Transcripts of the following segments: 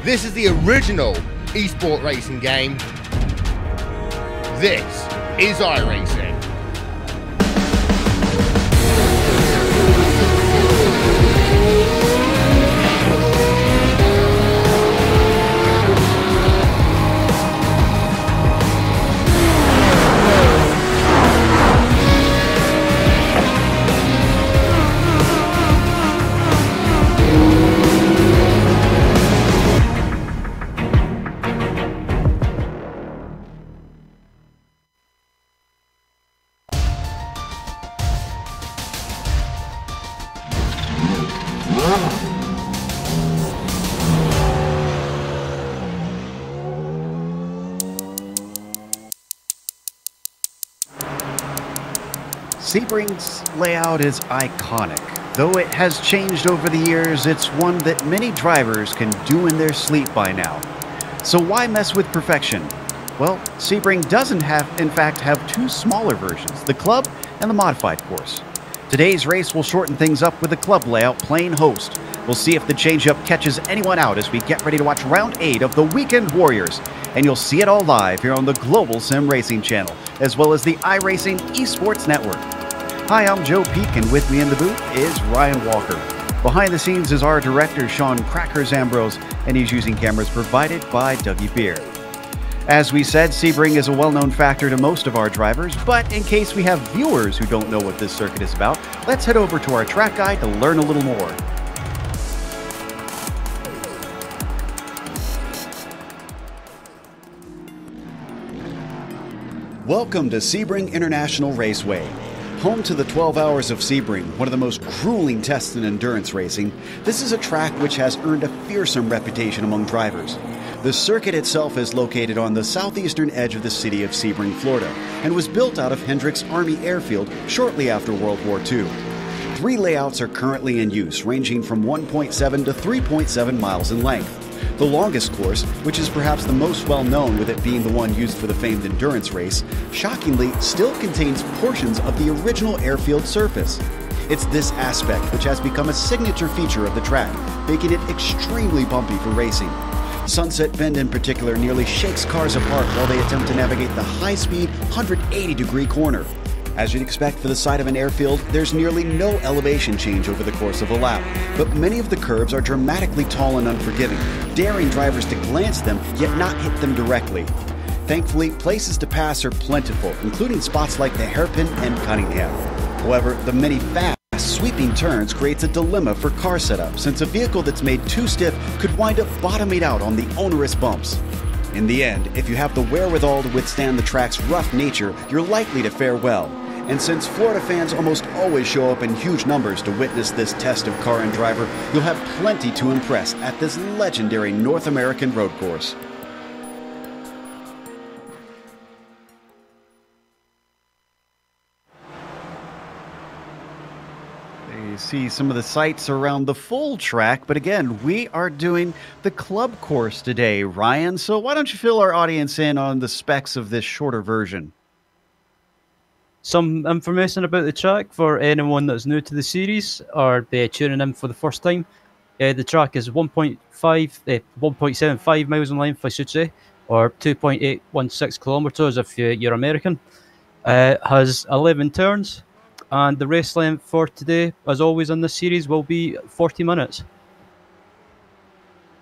This is the original esport racing game. This is iRacing. Sebring's layout is iconic. Though it has changed over the years, it's one that many drivers can do in their sleep by now. So why mess with perfection? Well, Sebring doesn't in fact have two smaller versions, the Club and the Modified course. Today's race will shorten things up with the Club layout plain host. We'll see if the change-up catches anyone out as we get ready to watch Round 8 of the Weekend Warriors. And you'll see it all live here on the Global SimRacing Channel, as well as the iRacing Esports Network. Hi, I'm Joe Peak, and with me in the booth is Ryan Walker. Behind the scenes is our director, Sean Crackers Ambrose, and he's using cameras provided by Dougie Beer. As we said, Sebring is a well-known factor to most of our drivers, but in case we have viewers who don't know what this circuit is about, let's head over to our track guide to learn a little more. Welcome to Sebring International Raceway. Home to the 12 Hours of Sebring, one of the most grueling tests in endurance racing, this is a track which has earned a fearsome reputation among drivers. The circuit itself is located on the southeastern edge of the city of Sebring, Florida, and was built out of Hendricks Army Airfield shortly after World War II. 3 layouts are currently in use, ranging from 1.7 to 3.7 miles in length. The longest course, which is perhaps the most well-known with it being the one used for the famed endurance race, shockingly still contains portions of the original airfield surface. It's this aspect which has become a signature feature of the track, making it extremely bumpy for racing. Sunset Bend in particular nearly shakes cars apart while they attempt to navigate the high-speed 180-degree corner. As you'd expect for the side of an airfield, there's nearly no elevation change over the course of a lap, but many of the curves are dramatically tall and unforgiving, daring drivers to glance them yet not hit them directly. Thankfully, places to pass are plentiful, including spots like the Hairpin and Cunningham. However, the many fast, sweeping turns creates a dilemma for car setup, since a vehicle that's made too stiff could wind up bottoming out on the onerous bumps. In the end, if you have the wherewithal to withstand the track's rough nature, you're likely to fare well. And since Florida fans almost always show up in huge numbers to witness this test of car and driver, you'll have plenty to impress at this legendary North American road course. You see some of the sights around the full track, but again, we are doing the club course today, Ryan. So why don't you fill our audience in on the specs of this shorter version? Some information about the track for anyone that's new to the series or tuning in for the first time. The track is 1.75 miles in length, I should say, or 2.816 kilometers if you're American. Has 11 turns. And the race length for today, as always in this series, will be 40 minutes.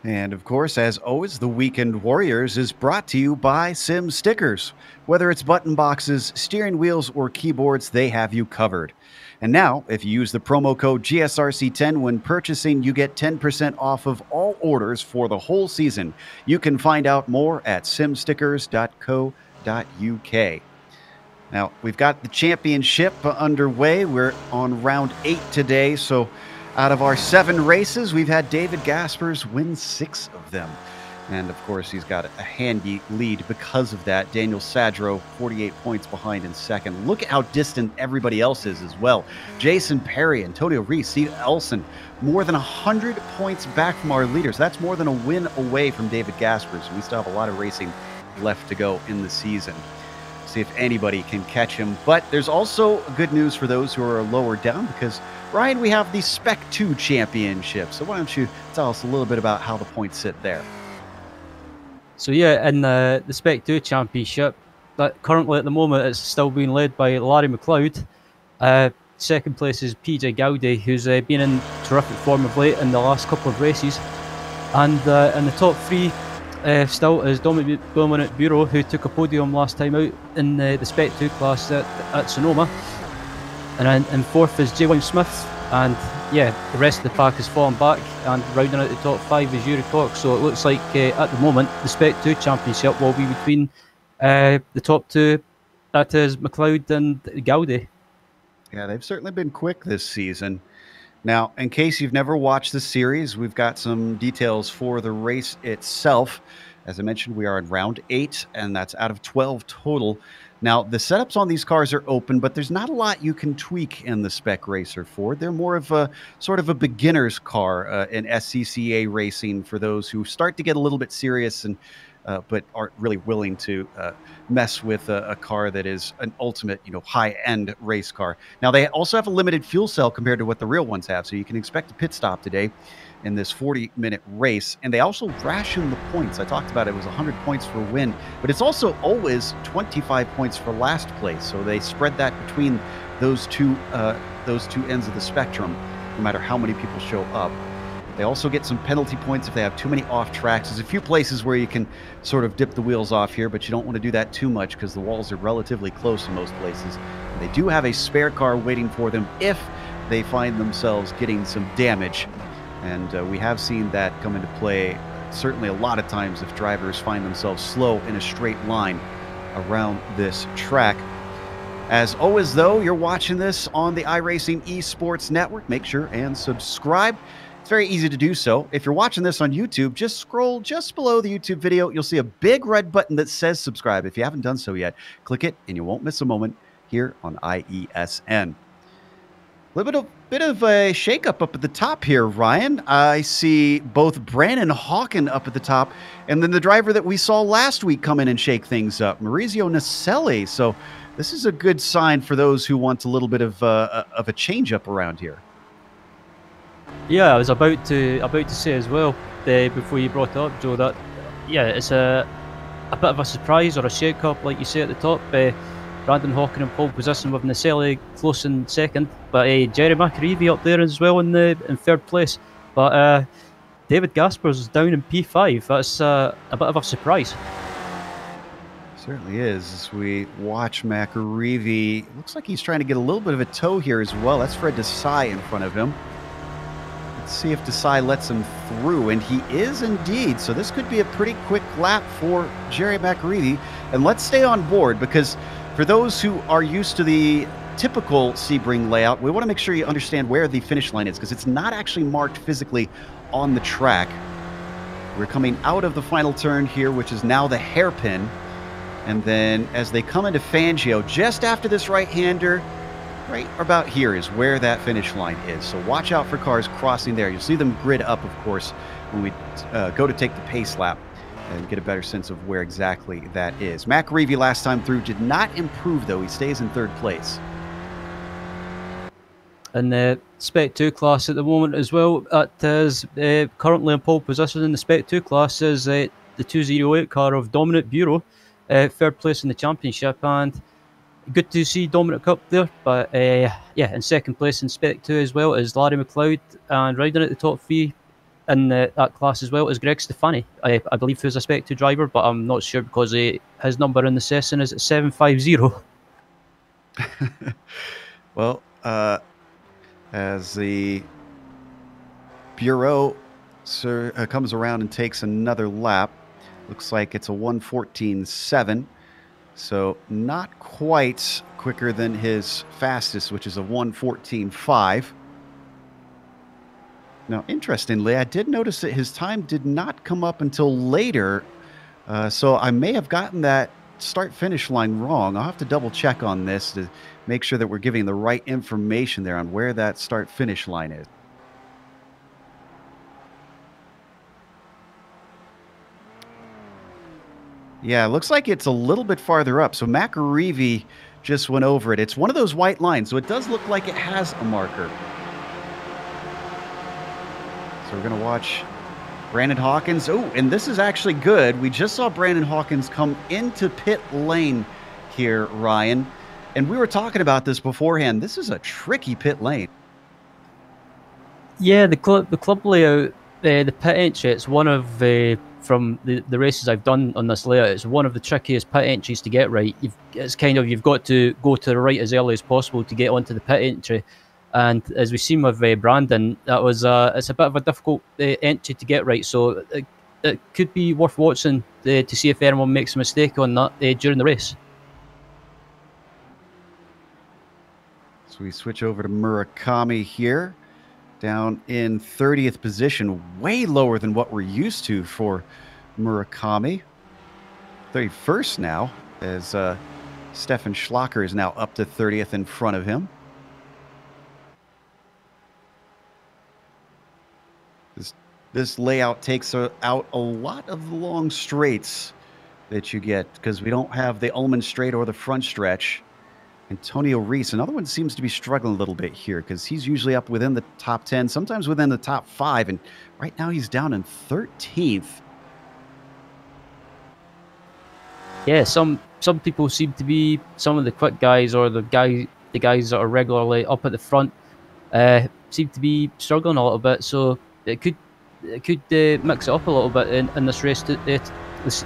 And of course, as always, the Weekend Warriors is brought to you by SimStickers. Whether it's button boxes, steering wheels, or keyboards, they have you covered. And now, if you use the promo code GSRC10 when purchasing, you get 10% off of all orders for the whole season. You can find out more at simstickers.co.uk. Now, we've got the championship underway. We're on round 8 today. So out of our 7 races, we've had David Gaspers win 6 of them. And of course, he's got a handy lead because of that. Daniel Sadro, 48 points behind in second. Look at how distant everybody else is as well. Jason Perry, Antonio Reese, Steve Elson, more than 100 points back from our leaders. That's more than a win away from David Gaspers. We still have a lot of racing left to go in the season. See if anybody can catch him. But there's also good news for those who are lower down because, Ryan, we have the Spec 2 Championship. So why don't you tell us a little bit about how the points sit there? So yeah, in the Spec 2 Championship, that currently at the moment it's still being led by Larry McLeod. Second place is PJ Gowdy, who's been in terrific form of late in the last couple of races. And in the top 3 still is Dominic Bureau, who took a podium last time out in the Spec 2 class at Sonoma. And then in 4th is J. William Smith. And yeah, the rest of the pack has fallen back, and rounding out the top 5 is Yuri Koch. So it looks like at the moment the Spec 2 Championship will be between the top 2, that is McLeod and Gowdy. Yeah, they've certainly been quick this season. Now, in case you've never watched the series, we've got some details for the race itself. As I mentioned, we are in round 8, and that's out of 12 total. Now, the setups on these cars are open, but there's not a lot you can tweak in the Spec Racer Ford. They're more of a sort of a beginner's car in SCCA racing for those who start to get a little bit serious and but aren't really willing to mess with a car that is an ultimate, high-end race car. Now, they also have a limited fuel cell compared to what the real ones have, so you can expect a pit stop today in this 40-minute race. And they also ration the points. I talked about it was 100 points for win, but it's also always 25 points for last place. So they spread that between those two ends of the spectrum, no matter how many people show up. They also get some penalty points if they have too many off tracks. There's a few places where you can sort of dip the wheels off here, but you don't want to do that too much because the walls are relatively close in most places. And they do have a spare car waiting for them if they find themselves getting some damage. And we have seen that come into play certainly a lot of times if drivers find themselves slow in a straight line around this track. As always, though, you're watching this on the iRacing Esports Network. Make sure and subscribe. It's very easy to do so. If you're watching this on YouTube, just scroll just below the YouTube video. You'll see a big red button that says subscribe. If you haven't done so yet, click it and you won't miss a moment here on IESN. A little bit of a shakeup up at the top here, Ryan. I see both Brandon Hawken up at the top, and then the driver that we saw last week come in and shake things up, Maurizio Naselli. So this is a good sign for those who want a little bit of a change-up around here. Yeah, I was about to say as well before you brought it up, Joe, that yeah, it's a bit of a surprise or a shake-up, like you say at the top. Brandon Hawken in pole position with Naselli close in second, but Jerry McAreevy up there as well in 3rd place. But David Gaspers is down in P5. That's a bit of a surprise. Certainly is. As we watch McAreevy, looks like he's trying to get a little bit of a tow here as well. That's Fred Desai in front of him. Let's see if Desai lets him through, and he is indeed. So this could be a pretty quick lap for Jerry McAreevy. And let's stay on board, because for those who are used to the typical Sebring layout, we want to make sure you understand where the finish line is, because it's not actually marked physically on the track. We're coming out of the final turn here, which is now the hairpin. And then as they come into Fangio, just after this right-hander, right about here is where that finish line is. So watch out for cars crossing there. You'll see them grid up, of course, when we go to take the pace lap and get a better sense of where exactly that is. McAreevy last time through did not improve, though. He stays in third place. In the Spec 2 class at the moment as well, it is currently in pole position in the Spec 2 class is the 208 car of Dominic Bureau, third place in the championship, and good to see Dominic up there. But yeah, in second place in Spec 2 as well is Larry McLeod, and riding at the top three in that class as well is Greg Stefani. I believe he was a Spec 2 driver, but I'm not sure because his number in the session is at 750. Well, as the Bureau comes around and takes another lap, looks like it's a 1:14.7, so not quite quicker than his fastest, which is a 1:14.5. Now, interestingly, I did notice that his time did not come up until later, so I may have gotten that start-finish line wrong. I'll have to double-check on this to make sure that we're giving the right information there on where that start-finish line is. Yeah, it looks like it's a little bit farther up. So McAreevy just went over it. It's one of those white lines, so it does look like it has a marker. So we're going to watch Brandon Hawkins. Oh, and this is actually good. We just saw Brandon Hawkins come into pit lane here, Ryan. And we were talking about this beforehand. This is a tricky pit lane. Yeah, the club layout, the pit entry, it's one of from the races I've done on this layout, it's one of the trickiest pit entries to get right. You've got to go to the right as early as possible to get onto the pit entry. And as we've seen with Brandon, it's a bit of a difficult entry to get right. So it could be worth watching to see if anyone makes a mistake on that during the race. So we switch over to Murakami here, down in 30th position, way lower than what we're used to for Murakami. 31st now, as Stefan Schlacker is now up to 30th in front of him. This layout takes out a lot of the long straights that you get, because we don't have the Ullman straight or the front stretch. Antonio Reese, another one, seems to be struggling a little bit here, because he's usually up within the top 10, sometimes within the top 5, and right now he's down in 13th. Yeah, some people seem to be, some of the quick guys or the guys that are regularly up at the front seem to be struggling a little bit, so it could mix it up a little bit in this race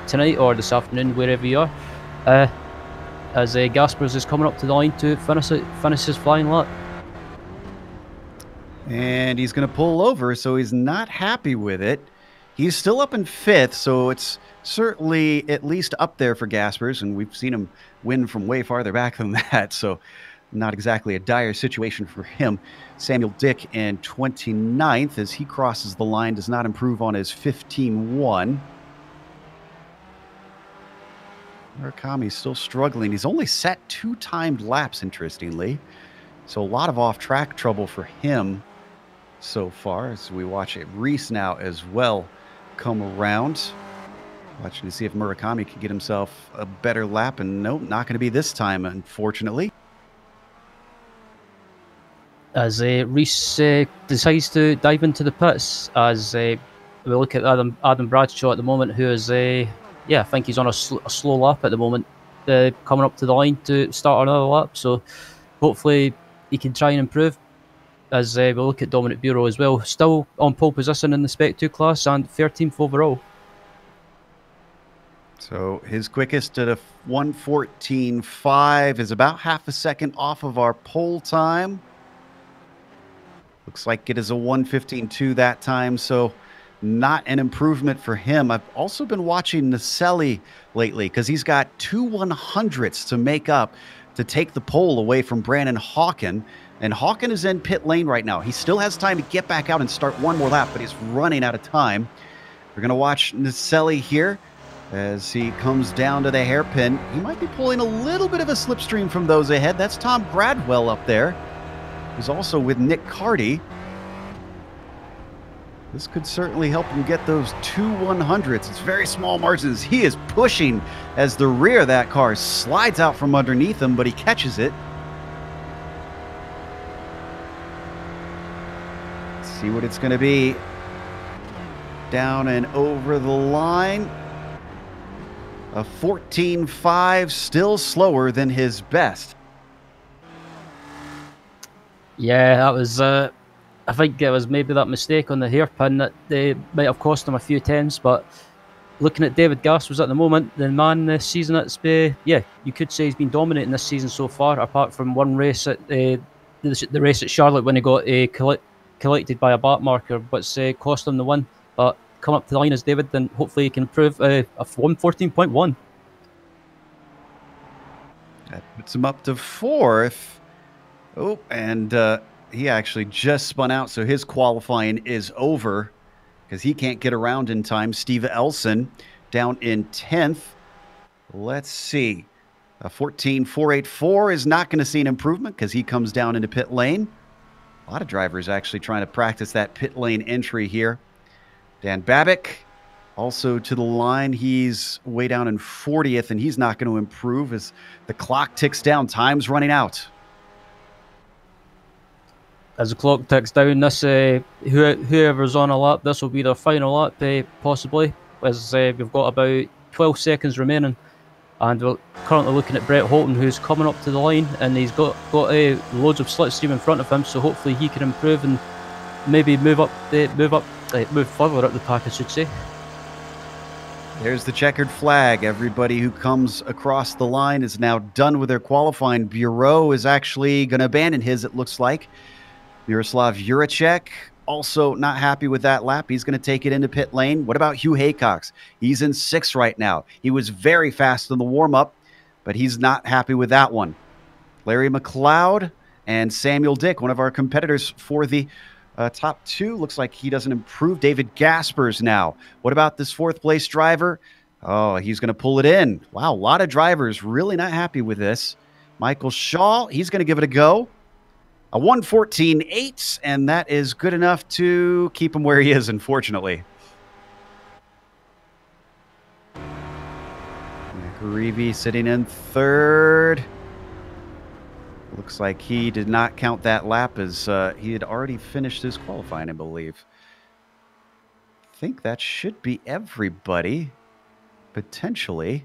tonight or this afternoon, wherever you are. As Gaspers is coming up to the line to finish his flying lap. And he's going to pull over, so he's not happy with it. He's still up in 5th, so it's certainly at least up there for Gaspers, and we've seen him win from way farther back than that, so not exactly a dire situation for him. Samuel Dick in 29th as he crosses the line, does not improve on his 15.1. Murakami's still struggling. He's only set 2 timed laps, interestingly. So a lot of off-track trouble for him so far, as we watch it. Reese now as well come around. Watching to see if Murakami can get himself a better lap, and nope, not going to be this time, unfortunately. As Reese decides to dive into the pits, as we look at Adam Bradshaw at the moment, who is I think he's on a slow lap at the moment, coming up to the line to start another lap. So hopefully he can try and improve. As we look at Dominic Bureau as well, still on pole position in the Spec 2 class and 13th overall. So his quickest at a 1:14.5 is about half a second off of our pole time. Looks like it is a 1:15.2 that time, so not an improvement for him. I've also been watching Naselli lately because he's got 2 100ths to make up to take the pole away from Brandon Hawken. And Hawken is in pit lane right now. He still has time to get back out and start one more lap, but he's running out of time. We're going to watch Naselli here as he comes down to the hairpin. He might be pulling a little bit of a slipstream from those ahead. That's Tom Bradwell up there, who's also with Nick Carty. This could certainly help him get those 2 100ths. It's very small margins. He is pushing as the rear of that car slides out from underneath him, but he catches it. Let's see what it's going to be. Down and over the line. A 14.5, still slower than his best. Yeah, that was... I think it was maybe that mistake on the hairpin that they might have cost him a few tenths, but looking at David Gaspers at the moment, the man this season, yeah, you could say he's been dominating this season so far, apart from one race at the race at Charlotte when he got collected by a back marker, but cost him the win. But come up to the line as David, then hopefully he can improve a 1:14.1. That puts him up to 4th. Oh, and he actually just spun out, so his qualifying is over because he can't get around in time. Steve Elson down in 10th. Let's see. A 14.484 is not going to see an improvement because he comes down into pit lane. A lot of drivers actually trying to practice that pit lane entry here. Dan Babick also to the line. He's way down in 40th, and he's not going to improve as the clock ticks down. Time's running out. As the clock ticks down, this whoever's on a lap, this will be their final lap, possibly, as we've got about 12 seconds remaining. And we're currently looking at Brett Holton, who's coming up to the line, and he's got loads of slipstream in front of him, so hopefully he can improve and maybe move further up the pack, I should say. There's the checkered flag. Everybody who comes across the line is now done with their qualifying. Bureau is actually going to abandon his, it looks like. Miroslav Juracek also not happy with that lap. He's going to take it into pit lane. What about Hugh Haycox? He's in 6th right now. He was very fast in the warm-up, but he's not happy with that one. Larry McLeod and Samuel Dick, one of our competitors for the top 2. Looks like he doesn't improve. David Gaspers now. What about this 4th place driver? Oh, he's going to pull it in. Wow, a lot of drivers really not happy with this. Michael Shaw, he's going to give it a go. A 1:14.8, and that is good enough to keep him where he is, unfortunately. McAreevy sitting in 3rd. Looks like he did not count that lap as he had already finished his qualifying, I believe. I think that should be everybody, potentially.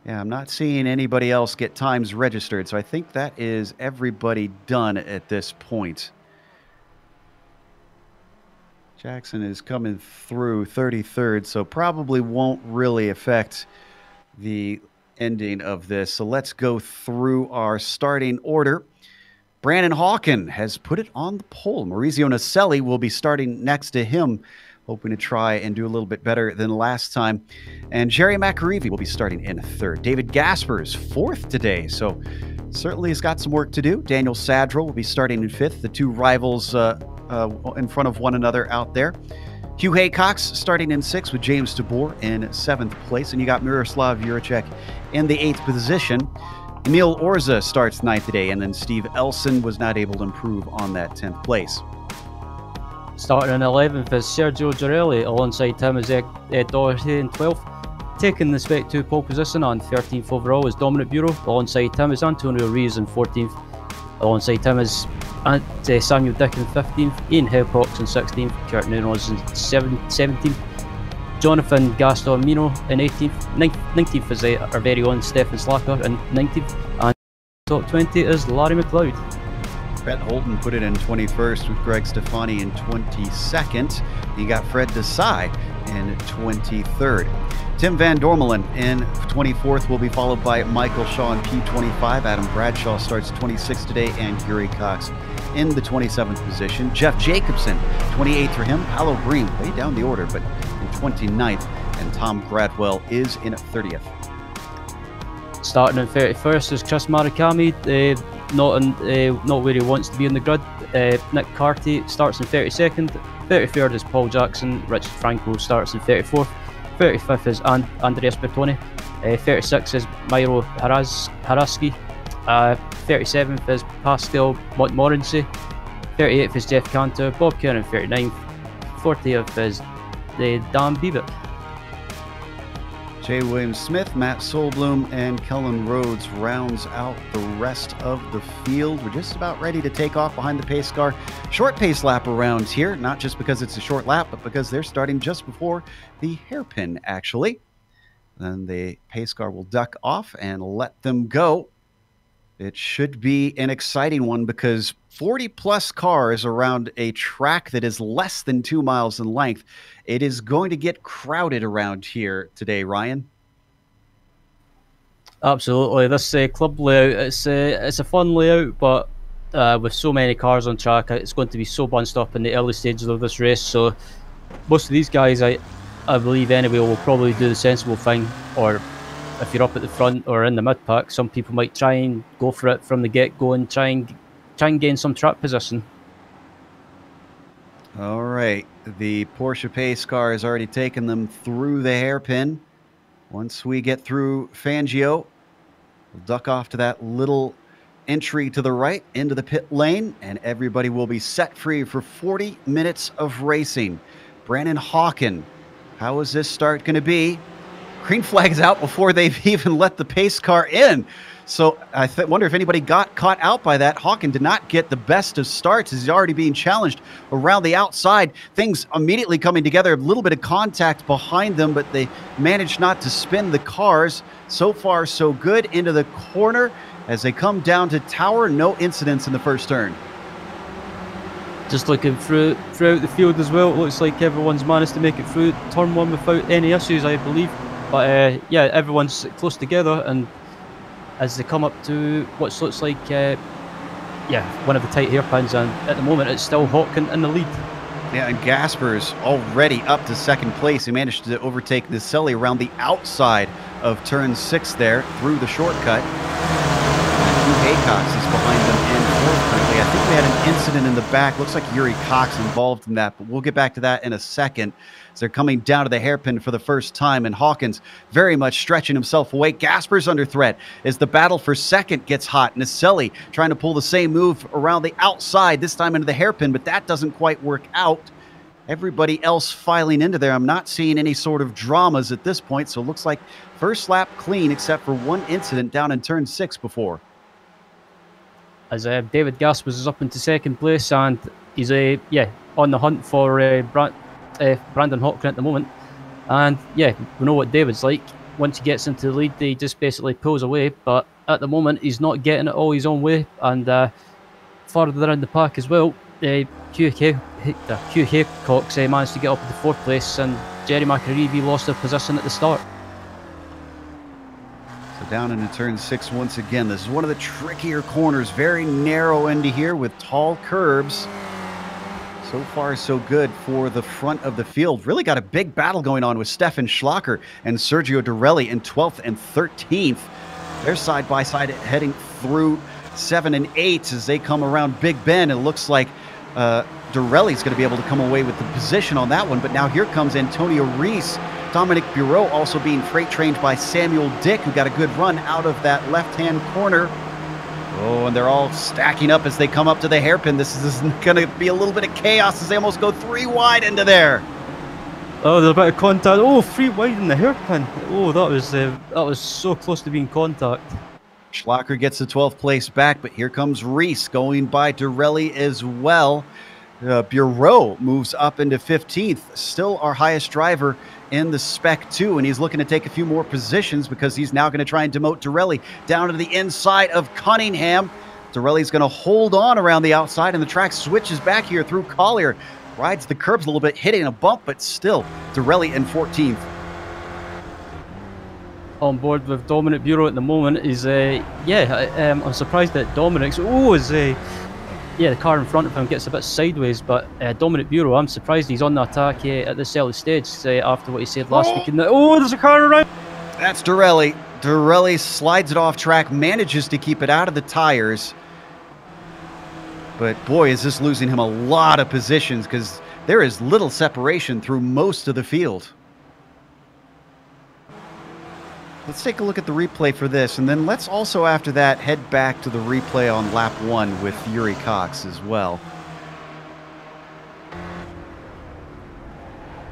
Yeah, I'm not seeing anybody else get times registered, so I think that is everybody done at this point. Jackson is coming through 33rd, so probably won't really affect the ending of this. So let's go through our starting order. Brandon Hawken has put it on the pole. Maurizio Naselli will be starting next to him, hoping to try and do a little bit better than last time. And Jerry McAreevy will be starting in 3rd. David Gaspers, 4th today, so certainly has got some work to do. Daniel Sadrell will be starting in 5th. The 2 rivals in front of one another out there. Hugh Haycox starting in 6th with James DeBoer in 7th place. And you got Miroslav Juracek in the 8th position. Emil Orza starts 9th today, and then Steve Elson was not able to improve on that 10th place. Starting in 11th is Sergio Girelli, alongside him is Ed Doherty in 12th. Taking the Spec 2 pole position on 13th overall is Dominic Bureau, alongside him is Antonio Rees in 14th. Alongside him is Samuel Dick in 15th, Ian Helcox in 16th, Kurt Nunes in 17th, Jonathan Gaston Mino in 18th, 19th is our very own Stefan Slacker in 19th, and top 20 is Larry McLeod. Brett Holton put it in 21st with Greg Stefani in 22nd. You got Fred Desai in 23rd. Tim Van Dormelen in 24th will be followed by Michael Shaw in P25. Adam Bradshaw starts 26th today, and Yuri Cox in the 27th position. Jeff Jacobson, 28th for him. Paolo Green, way down the order, but in 29th. And Tom Gradwell is in 30th. Starting in 31st is Chris Marikami, not where he wants to be in the grid. Nick Carty starts in 32nd. 33rd is Paul Jackson. Richard Franco starts in 34th. 35th is Andreas Bertoni. 36th is Myro Haraski. 37th is Pascal Montmorency. 38th is Jeff Cantor. Bob Kerr in 39th. 40th is Dan Beavitt. Jay Williams-Smith, Matt Solblum, and Kellen Rhodes rounds out the rest of the field. We're just about ready to take off behind the pace car. Short pace lap around here, not just because it's a short lap, but because they're starting just before the hairpin, actually. Then the pace car will duck off and let them go. It should be an exciting one because 40-plus cars around a track that is less than 2 miles in length. It is going to get crowded around here today, Ryan. Absolutely. This club layout, it's a fun layout, but with so many cars on track, it's going to be so bunched up in the early stages of this race. So most of these guys, I believe anyway, will probably do the sensible thing, or if you're up at the front or in the mid pack, some people might try and go for it from the get-go and try and gain some track position. All right, the Porsche pace car has already taken them through the hairpin. Once we get through Fangio, we'll duck off to that little entry to the right into the pit lane, and everybody will be set free for 40 minutes of racing. Brandon Hawken, how is this start going to be? Green flag's out before they've even let the pace car in. So I wonder if anybody got caught out by that. Hawken did not get the best of starts as he's already being challenged around the outside. Things immediately coming together, a little bit of contact behind them, but they managed not to spin the cars. So far, so good. Into the corner as they come down to Tower. No incidents in the first turn. Just looking throughout the field as well, it looks like everyone's managed to make it through turn one without any issues, I believe. But yeah, everyone's close together, and as they come up to what looks like one of the tight hairpins, and at the moment it's still Hawken in the lead. Yeah, and Gasper's already up to second place. He managed to overtake Nicelli around the outside of turn 6 there through the shortcut. Hugh Haycox is behind them in fourth currently. I think we had an incident in the back. Looks like Yuri Cox involved in that, but we'll get back to that in a second. As they're coming down to the hairpin for the first time, and Hawkins very much stretching himself away. Gasper's under threat as the battle for second gets hot. Nicelli trying to pull the same move around the outside, this time into the hairpin, but that doesn't quite work out. Everybody else filing into there. I'm not seeing any sort of dramas at this point, so it looks like first lap clean except for one incident down in turn 6 before. As David Gaspers is up into second place, and he's on the hunt for Brandon Hawken at the moment. And yeah, we know what David's like. Once he gets into the lead, he just basically pulls away, but at the moment he's not getting it all his own way. And farther down the pack as well, Hugh Haycox managed to get up into fourth place, and Jerry McAreevy lost their position at the start. So down into turn 6 once again. This is one of the trickier corners, very narrow into here with tall curbs. So far, so good for the front of the field. Really got a big battle going on with Stefan Schlacher and Sergio Dorelli in 12th and 13th. They're side by side heading through 7 and 8 as they come around Big Ben. It looks like Dorelli's going to be able to come away with the position on that one. But now here comes Antonio Reese. Dominic Bureau also being freight trained by Samuel Dick, who got a good run out of that left-hand corner. Oh, and they're all stacking up as they come up to the hairpin. This is going to be a little bit of chaos as they almost go 3 wide into there. Oh, there's a bit of contact. Oh, 3 wide in the hairpin. Oh, that was so close to being contact. Schlacher gets the 12th place back, but here comes Reese going by Dorelli as well. Bureau moves up into 15th, still our highest driver in the Spec 2, and he's looking to take a few more positions because he's now going to try and demote Dorelli down to the inside of Cunningham. Dorelli's going to hold on around the outside, and the track switches back here through Collier. Rides the curbs a little bit, hitting a bump, but still Dorelli in 14th. on board with Dominic Bureau at the moment is, I'm surprised that Dominic's, the car in front of him gets a bit sideways, but Dominic Bureau, I'm surprised he's on the attack at this early stage after what he said last week. There's a car around! That's Dorelli. Dorelli slides it off track, manages to keep it out of the tires. But boy, is this losing him a lot of positions because there is little separation through most of the field. Let's take a look at the replay for this, and then let's also, after that, head back to the replay on lap 1 with Yuri Cox as well.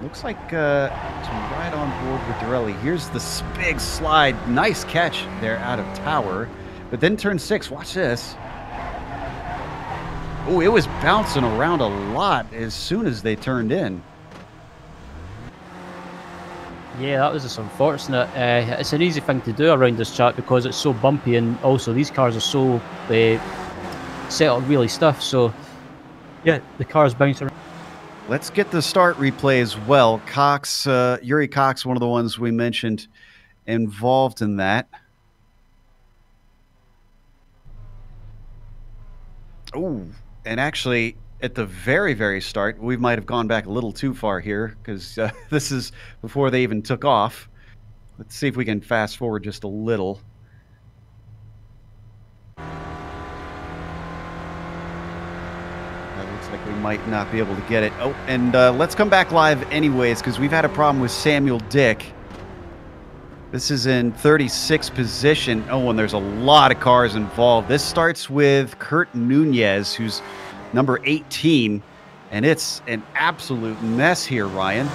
Looks like it's right on board with Dorelli. Here's the big slide. Nice catch there out of Tower. But then turn 6, watch this. Oh, it was bouncing around a lot as soon as they turned in. Yeah, that was just unfortunate. It's an easy thing to do around this track because it's so bumpy, and also these cars are so set up really stiff. So, yeah, the cars bounce around. Let's get the start replay as well. Cox, Yuri Cox, one of the ones we mentioned, involved in that. Oh, and actually, at the very, very start, we might have gone back a little too far here because this is before they even took off. Let's see if we can fast forward just a little. That looks like we might not be able to get it. Oh, and let's come back live anyways because we've had a problem with Samuel Dick. This is in 36th position. Oh, and there's a lot of cars involved. This starts with Kurt Nunez, who's number 18, and it's an absolute mess here, Ryan.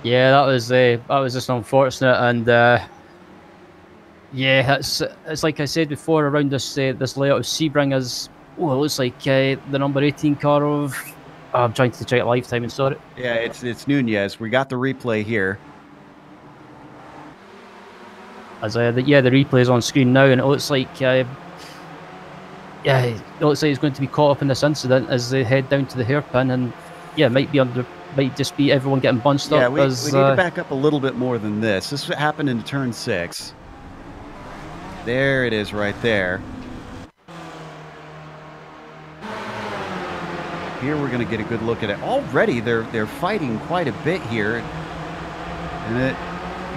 Yeah, that was just unfortunate, and yeah, it's like I said before around this this layout of Sebring is it looks like the number 18 car of I'm trying to check lifetime and sorry. Yeah, it's Nunez. We got the replay here. As the replay is on screen now, and it looks like it looks like he's going to be caught up in this incident as they head down to the hairpin, and might just be everyone getting bunched up. We need to back up a little bit more than this. This happened in turn 6. There it is right there. Here we're going to get a good look at it. Already they're fighting quite a bit here. And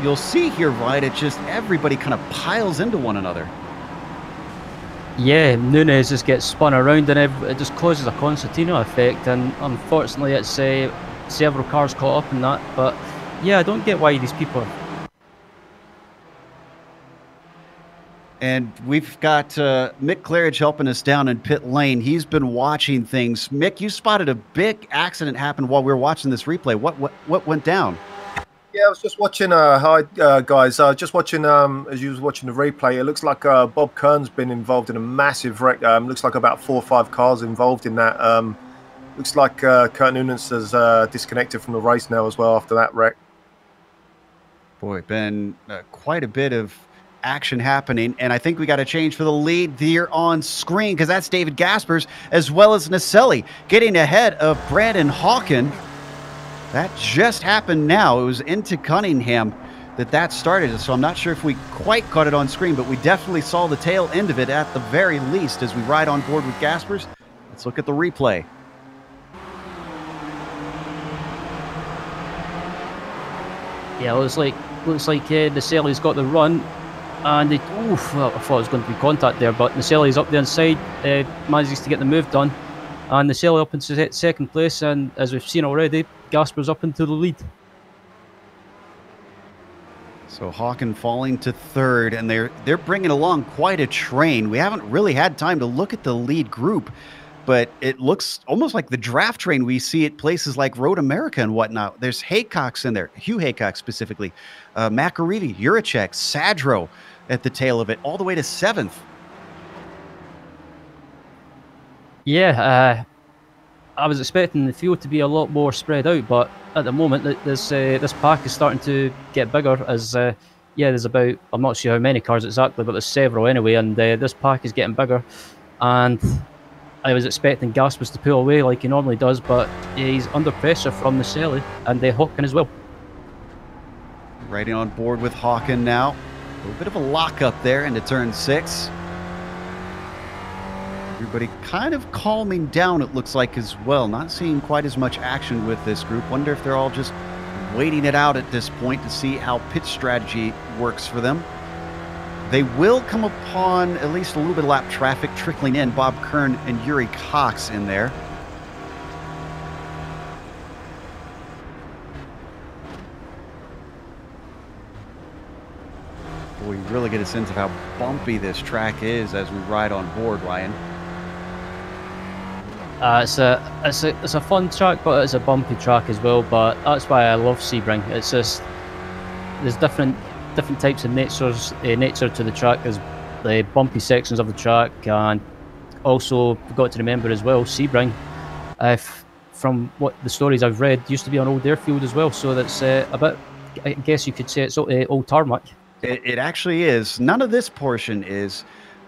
you'll see here, right, it just everybody kind of piles into one another. Yeah, Nunez just gets spun around and it just causes a concertina effect, and unfortunately it's several cars caught up in that. But yeah, I don't get why these people are... And we've got Mick Claridge helping us down in pit lane. He's been watching things. Mick, you spotted a big accident happen while we were watching this replay. What went down? Yeah, I was just watching. Hi, guys. Just watching. As you was watching the replay, it looks like Bob Kern's been involved in a massive wreck. Looks like about 4 or 5 cars involved in that. Looks like Kurt Nunez has disconnected from the race now as well after that wreck. Boy, been quite a bit of action happening, and I think we got a change for the lead here on screen because that's David Gaspers as well as Naselli getting ahead of Brandon Hawken. That just happened now. It was into Cunningham that started, so I'm not sure if we quite caught it on screen, but we definitely saw the tail end of it at the very least as we ride on board with Gaspers. Let's look at the replay. Yeah, looks like Naselli's got the run, and I thought it was going to be contact there, but Naselli's up the inside, manages to get the move done, and Naselli up into second place, and as we've seen already, Gasper's up into the lead. So Hawken falling to third, and they're bringing along quite a train. We haven't really had time to look at the lead group, but it looks almost like the draft train we see at places like Road America and whatnot. There's Haycox in there, Hugh Haycox specifically, Macarivi, Juracek, Sadro at the tail of it, all the way to 7th. Yeah, I was expecting the field to be a lot more spread out, but at the moment this pack is starting to get bigger as there's about, I'm not sure how many cars exactly, but there's several anyway, and this pack is getting bigger, and I was expecting Gaspers to pull away like he normally does, but he's under pressure from Naselli and Hawken as well. Riding on board with Hawken now. A little bit of a lockup there into turn 6. Everybody kind of calming down, it looks like, as well. Not seeing quite as much action with this group. Wonder if they're all just waiting it out at this point to see how pit strategy works for them. They will come upon at least a little bit of lap traffic trickling in. Bob Kern and Yuri Cox in there. We really get a sense of how bumpy this track is as we ride on board, Ryan. It's a fun track, but it's a bumpy track as well. But that's why I love Sebring. It's just there's different types of nature to the track. There's the bumpy sections of the track, and also got to remember as well, Sebring, from what the stories I've read, used to be an old airfield as well. So that's a bit, I guess you could say, it's old tarmac. It actually is. None of this portion is.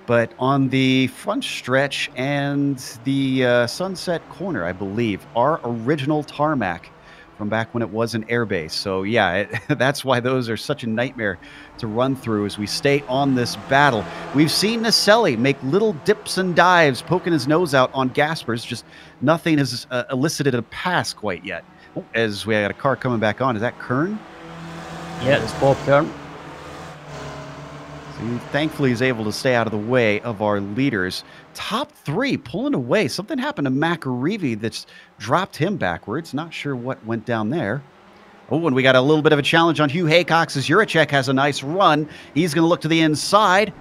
But on the front stretch and the Sunset Corner, I believe, our original tarmac from back when it was an airbase. So yeah, that's why those are such a nightmare to run through as we stay on this battle. We've seen Naselli make little dips and dives, poking his nose out on Gaspers. Just nothing has elicited a pass quite yet. Oh, as we got a car coming back on. Is that Kern? Yeah, it's Bob Kern. So thankfully, he's able to stay out of the way of our leaders. Top 3 pulling away. Something happened to McAreevy that's dropped him backwards. Not sure what went down there. Oh, and we got a little bit of a challenge on Hugh Haycox as Juracek has a nice run. He's going to look to the inside.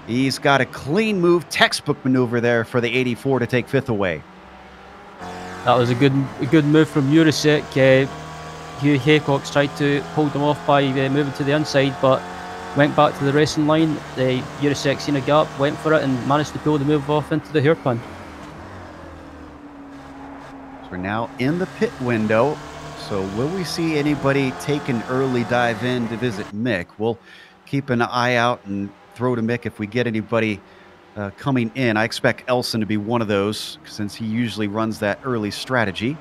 He's got a clean move, textbook maneuver there for the 84 to take 5th away. That was a good move from Juracek. Hugh Haycox tried to hold him off by moving to the inside, but went back to the racing line. The Juracek seen a gap, went for it, and managed to pull the move off into the hairpin. So we're now in the pit window. So will we see anybody take an early dive in to visit Mick? We'll keep an eye out and throw to Mick if we get anybody coming in. I expect Elson to be one of those since he usually runs that early strategy.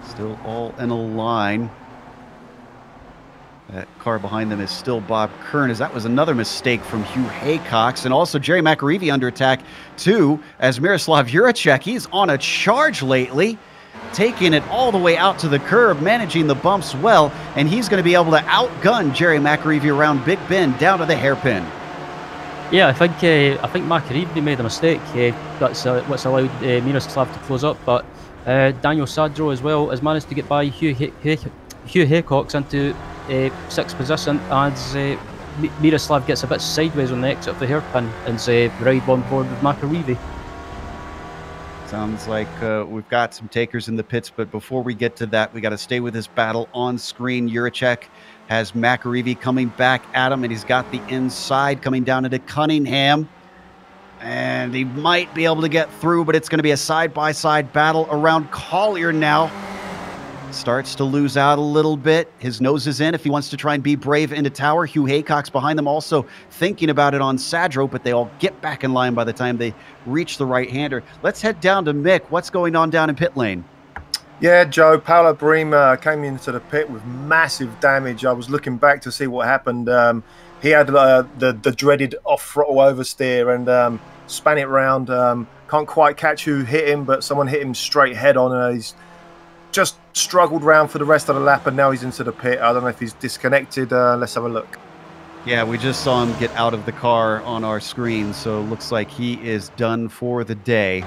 Still all in a line. That car behind them is still Bob Kern, as that was another mistake from Hugh Haycox. And also Jerry McAreevy under attack, too, as Miroslav Juracek. He's on a charge lately, taking it all the way out to the curb, managing the bumps well, and he's going to be able to outgun Jerry McAreevy around Big Bend down to the hairpin. Yeah, I think McAreevy made a mistake. That's what's allowed Miroslav to close up, but Daniel Sadro as well has managed to get by Hugh Haycox into 6th position, as Miroslav gets a bit sideways on the exit of the hairpin and ride on board with McAreevy. Sounds like we've got some takers in the pits, but before we get to that, we got to stay with this battle on screen. Juracek has McAreevy coming back at him, and he's got the inside coming down into Cunningham. And he might be able to get through, but it's going to be a side-by-side battle around Collier now. Starts to lose out a little bit. His nose is in if he wants to try and be brave into tower. Hugh Haycox behind them also thinking about it on Sadro, but they all get back in line by the time they reach the right-hander. Let's head down to Mick. What's going on down in pit lane? Yeah, Joe, Paolo Bream came into the pit with massive damage. I was looking back to see what happened. He had the dreaded off-throttle oversteer and span it round. Can't quite catch who hit him, but someone hit him straight head on, and he's just struggled round for the rest of the lap, and now he's into the pit. I don't know if he's disconnected. Let's have a look. Yeah, we just saw him get out of the car on our screen, so it looks like he is done for the day.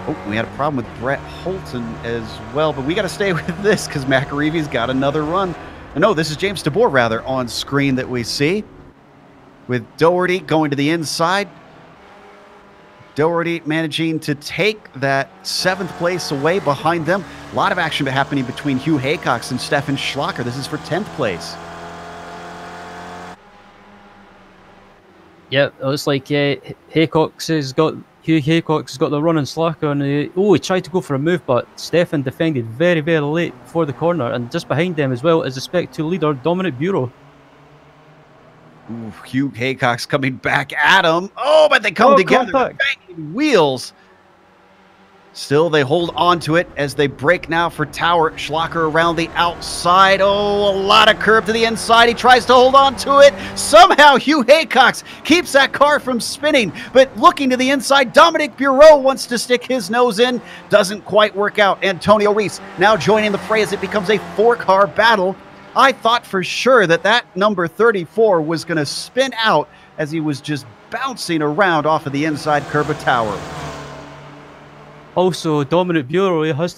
Oh, we had a problem with Brett Holton as well, but we got to stay with this because McAreevy's got another run. No, this is James DeBoer, rather, on screen that we see, with Doherty going to the inside. Doherty managing to take that 7th place away behind them. A lot of action happening between Hugh Haycox and Stefan Schlacker. This is for 10th place. Yeah, it looks like Hugh Haycox has got the run and Schlacker, and he tried to go for a move, but Stefan defended very, very late before the corner, and just behind them as well is the Spec 2 leader, Dominic Bureau. Ooh, Hugh Haycox coming back at him. Oh, but they come together. Banging wheels. Still, they hold on to it as they break now for Tower. Schlacher around the outside. Oh, a lot of curve to the inside. He tries to hold on to it. Somehow, Hugh Haycox keeps that car from spinning. But looking to the inside, Dominic Bureau wants to stick his nose in. Doesn't quite work out. Antonio Reese now joining the fray as it becomes a 4-car battle. I thought for sure that number 34 was going to spin out as he was just bouncing around off of the inside curve of Tower. Also, Dominic Bureau, he has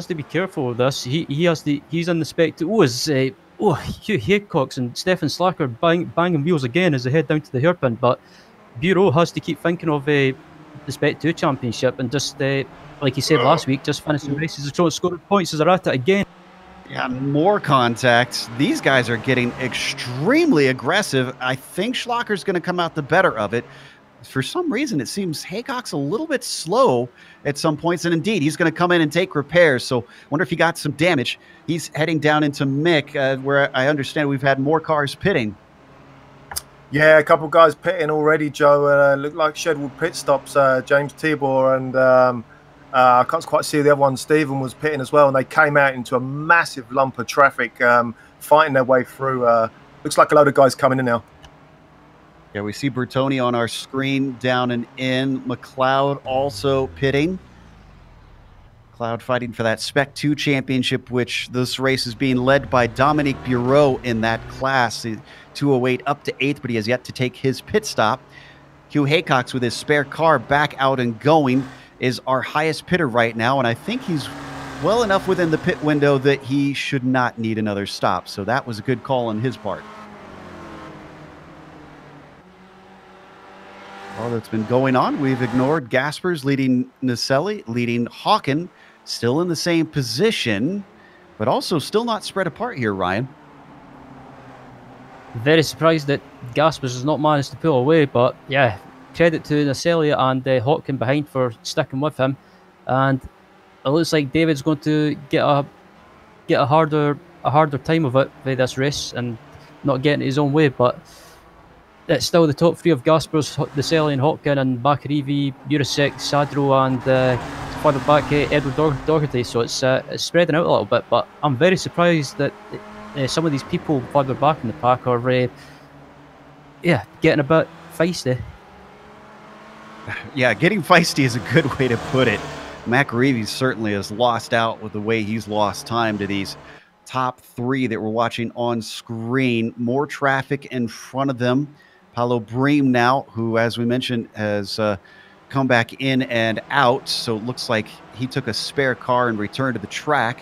to be careful with this. He's on the Spec 2. Hugh Haycox and Stefan Slacker banging wheels again as they head down to the hairpin. But Bureau has to keep thinking of the Spec 2 championship and just, like he said last week, just finishing races and scoring points as they're at it again. Yeah, more contacts. These guys are getting extremely aggressive. I think Schlacher's going to come out the better of it. For some reason, it seems Haycock's a little bit slow at some points, and indeed, he's going to come in and take repairs. So, wonder if he got some damage. He's heading down into Mick, where I understand we've had more cars pitting. Yeah, a couple of guys pitting already, Joe. Look like scheduled pit stops. James Tibor and I can't quite see the other one. Stephen was pitting as well, and they came out into a massive lump of traffic, fighting their way through. Looks like a load of guys coming in now. Yeah, we see Bertoni on our screen down and in. McLeod also pitting. McLeod fighting for that Spec 2 championship, which this race is being led by Dominique Bureau in that class. 208 up to 8th, but he has yet to take his pit stop. Hugh Haycox with his spare car back out and going is our highest pitter right now, and I think he's well enough within the pit window that he should not need another stop. So that was a good call on his part. All that's been going on, we've ignored Gaspers leading Naselli, leading Hawken, still in the same position, but also still not spread apart here, Ryan. Very surprised that Gaspers has not managed to pull away, but yeah, credit to Naselli and Hawken behind for sticking with him. And it looks like David's going to get a harder time of it by this race and not getting his own way, but it's still the top 3 of Gaspers, Naselli and Hawken, and Makarivi, Jurasek, Sadro, and further back Edward Doherty. So it's spreading out a little bit, but I'm very surprised that some of these people further back in the pack are getting a bit feisty. Yeah, getting feisty is a good way to put it. Makarivi certainly has lost out with the way he's lost time to these top 3 that we're watching on screen. More traffic in front of them. Paulo Bream now, who, as we mentioned, has come back in and out. So it looks like he took a spare car and returned to the track.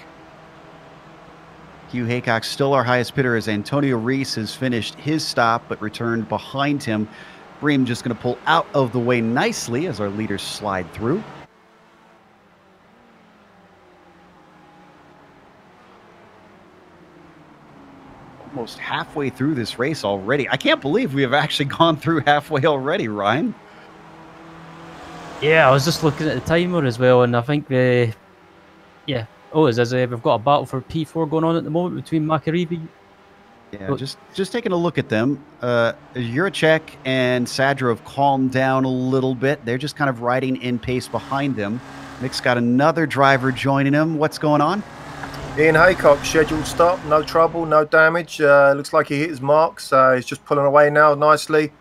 Hugh Haycock still our highest pitter as Antonio Reese has finished his stop but returned behind him. Bream just going to pull out of the way nicely as our leaders slide through. Almost halfway through this race already. I can't believe we have actually gone through halfway already, Ryan. Yeah, I was just looking at the timer as well, and I think we've got a battle for P4 going on at the moment between Makarivi. Yeah, just taking a look at them. Juracek and Sadro have calmed down a little bit. They're just kind of riding in pace behind them. Mick's got another driver joining him. What's going on? Ian Haycock, scheduled stop, no trouble, no damage. Looks like he hit his marks. He's just pulling away now nicely.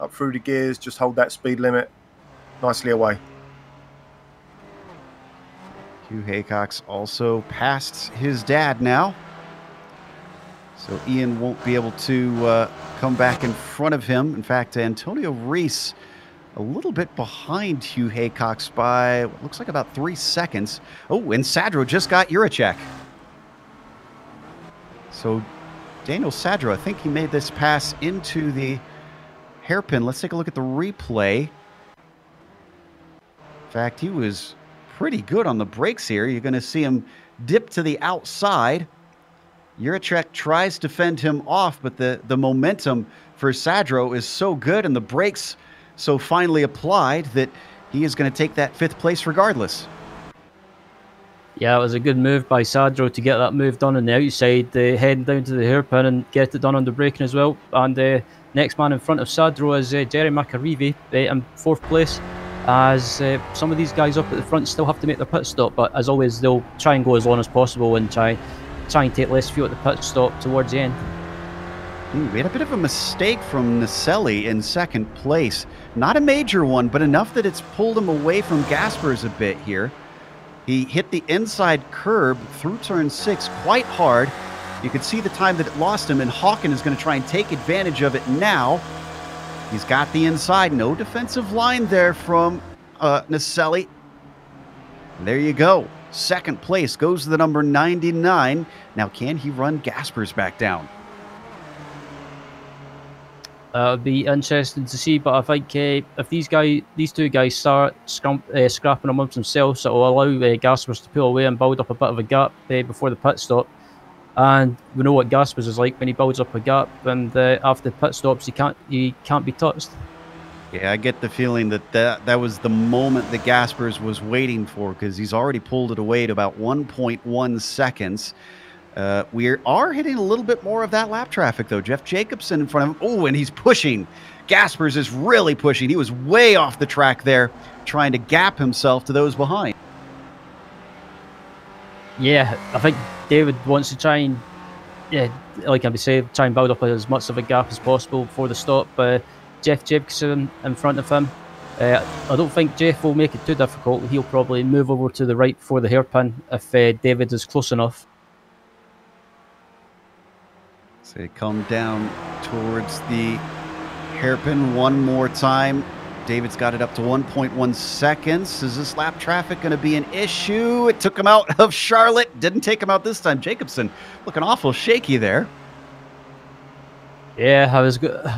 Up through the gears, just hold that speed limit nicely away. Hugh Haycock's also passed his dad now. So Ian won't be able to come back in front of him. In fact, Antonio Reese a little bit behind Hugh Haycox by what looks like about 3 seconds. Oh, and Sadro just got Juracek. So Daniel Sadro, I think he made this pass into the hairpin. Let's take a look at the replay. In fact, he was pretty good on the brakes here. You're going to see him dip to the outside. Juracek tries to fend him off, but the momentum for Sadro is so good and the brakes so finely applied that he is going to take that 5th place regardless. Yeah, it was a good move by Sadro to get that move done on the outside, heading down to the hairpin and get it done under braking as well. And next man in front of Sadro is Jerry Makarivi in 4th place. as some of these guys up at the front still have to make their pit stop, but as always they'll try and go as long as possible and try and take less fuel at the pit stop towards the end. We had a bit of a mistake from Naselli in second place. Not a major one, but enough that it's pulled him away from Gaspers a bit here. He hit the inside curb through turn 6 quite hard. You could see the time that it lost him, and Hawken is going to try and take advantage of it now. He's got the inside. No defensive line there from Naselli. There you go. Second place goes to the number 99. Now, can he run Gaspers back down? It'll be interesting to see, but I think if these two guys start scrapping amongst themselves, it will allow Gaspers to pull away and build up a bit of a gap before the pit stop. And we know what Gaspers is like when he builds up a gap, and after pit stops, he can't be touched. Yeah, I get the feeling that was the moment that Gaspers was waiting for, because he's already pulled it away to about 1.1 seconds. We are hitting a little bit more of that lap traffic, though. Jeff Jacobson in front of him. Oh, and he's pushing. Gaspers is really pushing. He was way off the track there, trying to gap himself to those behind. Yeah, I think David wants to try and, like I said, try and build up as much of a gap as possible before the stop. Jeff Jacobson in front of him. I don't think Jeff will make it too difficult. He'll probably move over to the right before the hairpin if David is close enough. So they come down towards the hairpin one more time. David's got it up to 1.1 seconds. Is this lap traffic going to be an issue? It took him out of Charlotte. Didn't take him out this time. Jacobson looking awful shaky there. Yeah,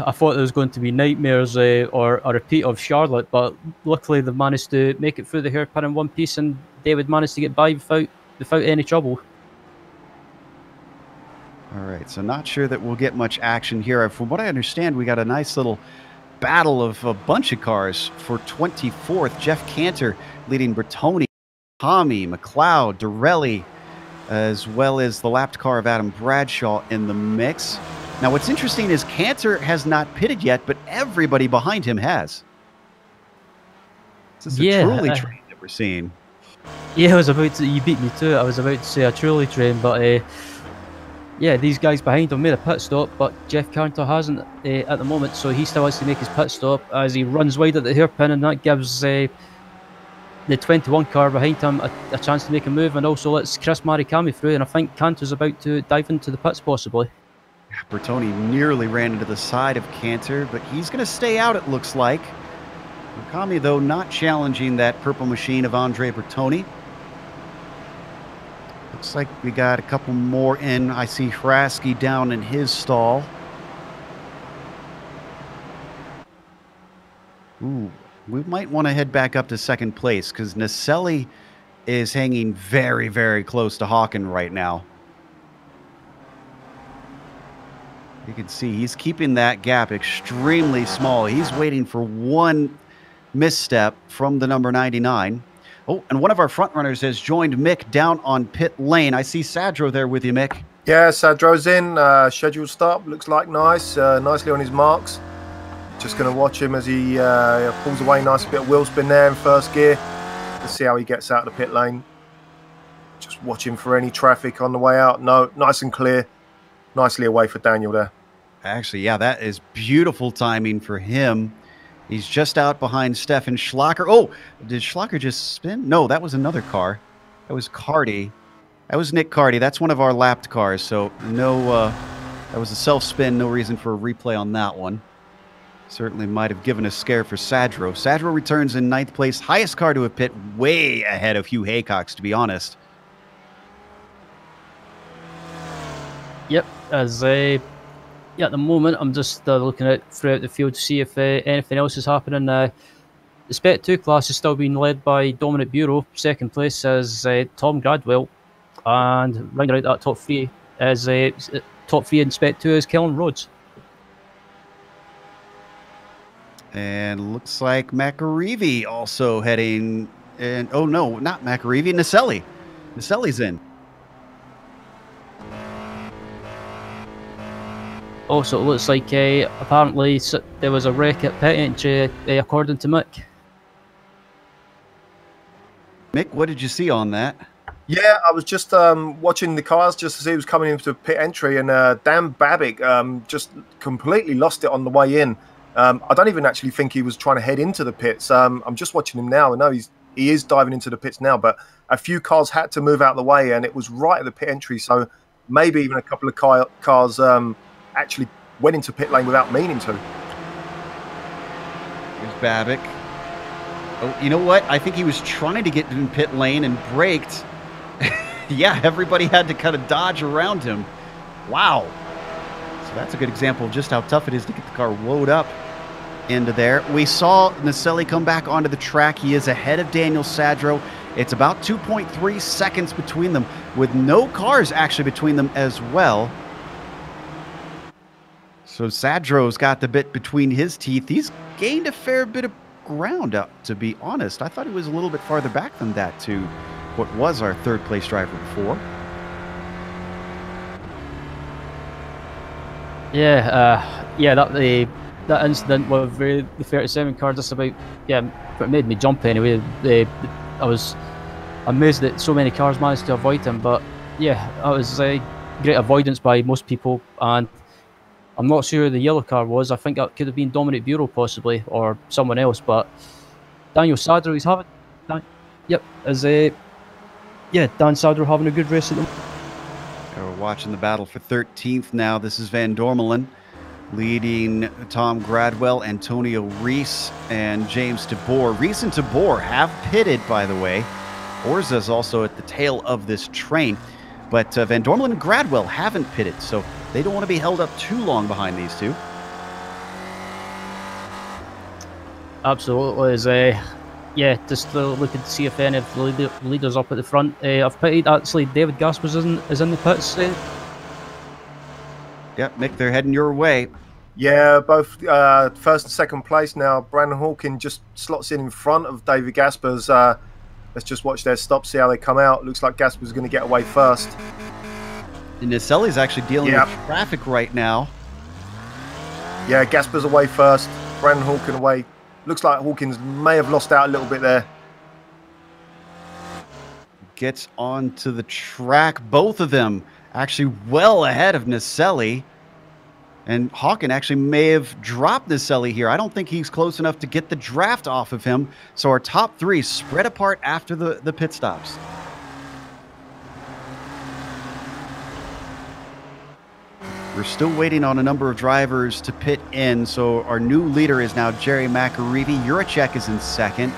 I thought there was going to be nightmares or a repeat of Charlotte, but luckily they managed to make it through the hairpin in one piece, and David managed to get by without any trouble. All right, so not sure that we'll get much action here. From what I understand, we got a nice little battle of a bunch of cars for 24th. Jeff Cantor leading Bertoni, Tommy, McLeod, Dorelli, as well as the lapped car of Adam Bradshaw in the mix. Now, what's interesting is Cantor has not pitted yet, but everybody behind him has. This is a truly train that we're seeing. Yeah, you beat me to it. I was about to say a truly train, but yeah, these guys behind him made a pit stop, but Jeff Cantor hasn't at the moment, so he still has to make his pit stop as he runs wide at the hairpin, and that gives the 21 car behind him a chance to make a move, and also lets Chris Marikami through, and I think Cantor's about to dive into the pits possibly. Bertoni nearly ran into the side of Cantor, but he's going to stay out, it looks like. Marikami, though, not challenging that purple machine of Andre Bertoni. Looks like we got a couple more in. I see Hrasky down in his stall. Ooh, we might want to head back up to second place because Naselli is hanging very, very close to Hawken right now. You can see he's keeping that gap extremely small. He's waiting for one misstep from the number 99. Oh, and one of our front runners has joined Mick down on pit lane. I see Sadro there with you, Mick. Yeah, Sadro's in. Scheduled start. Looks like nicely on his marks. Just going to watch him as he pulls away. Nice bit of wheel spin there in first gear. Let's see how he gets out of the pit lane. Just watching for any traffic on the way out. No, nice and clear. Nicely away for Daniel there. Actually, yeah, that is beautiful timing for him. He's just out behind Stefan Schlacker. Oh, did Schlacker just spin? No, that was another car. That was Carty. That was Nick Carty. That's one of our lapped cars. So no, that was a self-spin. No reason for a replay on that one. Certainly might have given a scare for Sadro. Sadro returns in 9th place. Highest car to a pit, way ahead of Hugh Haycox, to be honest. Yep, at the moment, I'm just looking out throughout the field to see if anything else is happening. The Spec 2 class is still being led by Dominic Bureau. Second place is Tom Gradwell. And rounding out that top three is top three in Spec 2 is Kellen Rhodes. And looks like McAreevy also heading. And oh no, not McAreevy, Naselli. Naselli's in. Also, it looks like apparently there was a wreck at pit entry, according to Mick. Mick, what did you see on that? Yeah, I was just watching the cars just as he was coming into pit entry, and Dan Babick just completely lost it on the way in. I don't even actually think he was trying to head into the pits. I'm just watching him now. I know he is diving into the pits now, but a few cars had to move out of the way, and it was right at the pit entry. So maybe even a couple of cars actually went into pit lane without meaning to. Here's Babick. Oh, you know what? I think he was trying to get in pit lane and braked. Yeah, everybody had to kind of dodge around him. Wow. So that's a good example of just how tough it is to get the car woed up into there. We saw Naselli come back onto the track. He is ahead of Daniel Sadro. It's about 2.3 seconds between them, with no cars actually between them as well. So Sadro's got the bit between his teeth. He's gained a fair bit of ground up, to be honest. I thought he was a little bit farther back than that to what was our third place driver before. Yeah, that incident with the 37 car just about, it made me jump anyway. I was amazed that so many cars managed to avoid him, but yeah, that was a great avoidance by most people, and I'm not sure who the yellow car was. I think that could have been Dominic Bureau possibly, or someone else, but Daniel Sadro, he's having... Dan Sadro having a good race at the moment. We're watching the battle for 13th now. This is Van Dormelen leading Tom Gradwell, Antonio Reese, and James DeBoer. Reese and DeBoer have pitted, by the way. Orza's also at the tail of this train. But Van Dormelen and Gradwell haven't pitted, so they don't want to be held up too long behind these two. Absolutely. Just looking to see if any of the leaders up at the front. I've pitted, actually, David Gaspers is in the pits. Yep, Mick, they're heading your way. Yeah, both first and second place now. Brandon Hawkins just slots in front of David Gaspers. Let's just watch their stop, see how they come out. Looks like Gaspers is going to get away first. And Naselli's actually dealing with traffic right now. Yeah, Gaspers away first. Brandon Hawkins away. Looks like Hawkins may have lost out a little bit there. Gets onto the track. Both of them actually well ahead of Naselli. And Hawkins actually may have dropped Naselli here. I don't think he's close enough to get the draft off of him. So our top three spread apart after the pit stops. We're still waiting on a number of drivers to pit in, so our new leader is now Jerry McAreevy. Juracek is in second.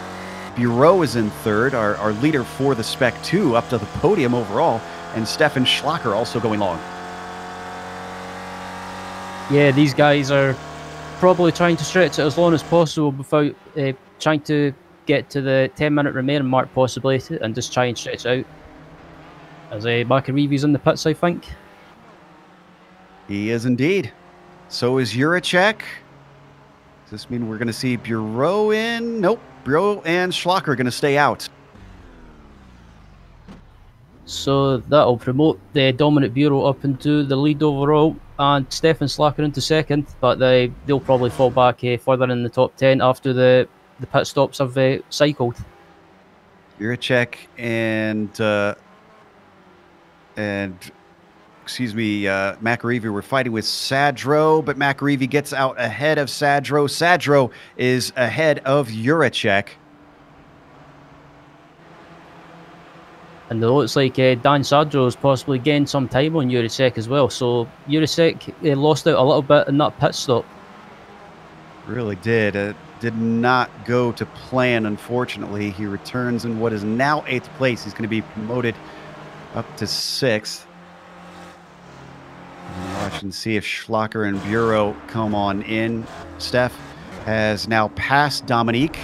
Bureau is in third, our leader for the Spec 2 up to the podium overall, and Stefan Schlacker also going long. Yeah, these guys are probably trying to stretch it as long as possible without trying to get to the 10-minute remaining mark possibly, and just try and stretch it out. As McAreevy's in the pits, I think. He is indeed. So is Juracek. Does this mean we're going to see Bureau in? Nope. Bureau and Schlacker are going to stay out. So that'll promote the Dominic Bureau up into the lead overall, and Stefan Schlacker into second, but they'll probably fall back further in the top 10 after the pit stops have cycled. Juracek and McAreevy were fighting with Sadro, but McAreevy gets out ahead of Sadro. Sadro is ahead of Juracek. And it looks like Dan Sadro has possibly gained some time on Juracek as well. So Juracek lost out a little bit in that pit stop. Really did. It did not go to plan, unfortunately. He returns in what is now 8th place. He's going to be promoted up to 6th. Watch and see if Schlacker and Bureau come on in. Steph has now passed Dominique.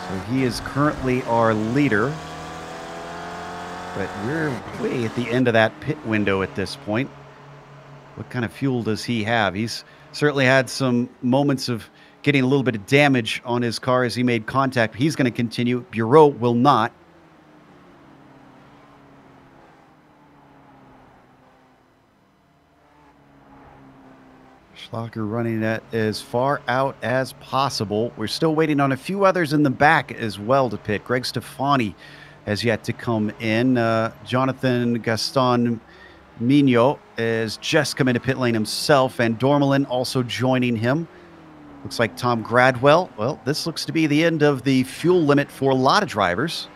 So he is currently our leader. But we're way at the end of that pit window at this point. What kind of fuel does he have? He's certainly had some moments of getting a little bit of damage on his car as he made contact. He's going to continue. Bureau will not. Schlocker running that as far out as possible. We're still waiting on a few others in the back as well to pit. Greg Stefani has yet to come in. Jonathan Gaston Mignot is just come into pit lane himself, and Dormelin also joining him. Looks like Tom Gradwell. Well, this looks to be the end of the fuel limit for a lot of drivers.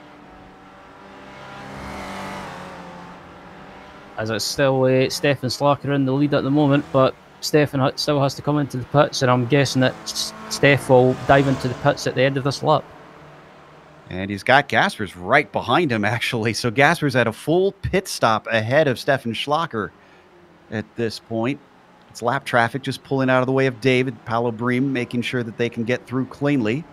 As it's still Stefan Slacker in the lead at the moment, but Stefan still has to come into the pits, and I'm guessing that Steph will dive into the pits at the end of this lap. And he's got Gaspers right behind him, actually. So Gaspers at a full pit stop ahead of Stefan Schlacker at this point. It's lap traffic just pulling out of the way of David. Paolo Bream making sure that they can get through cleanly.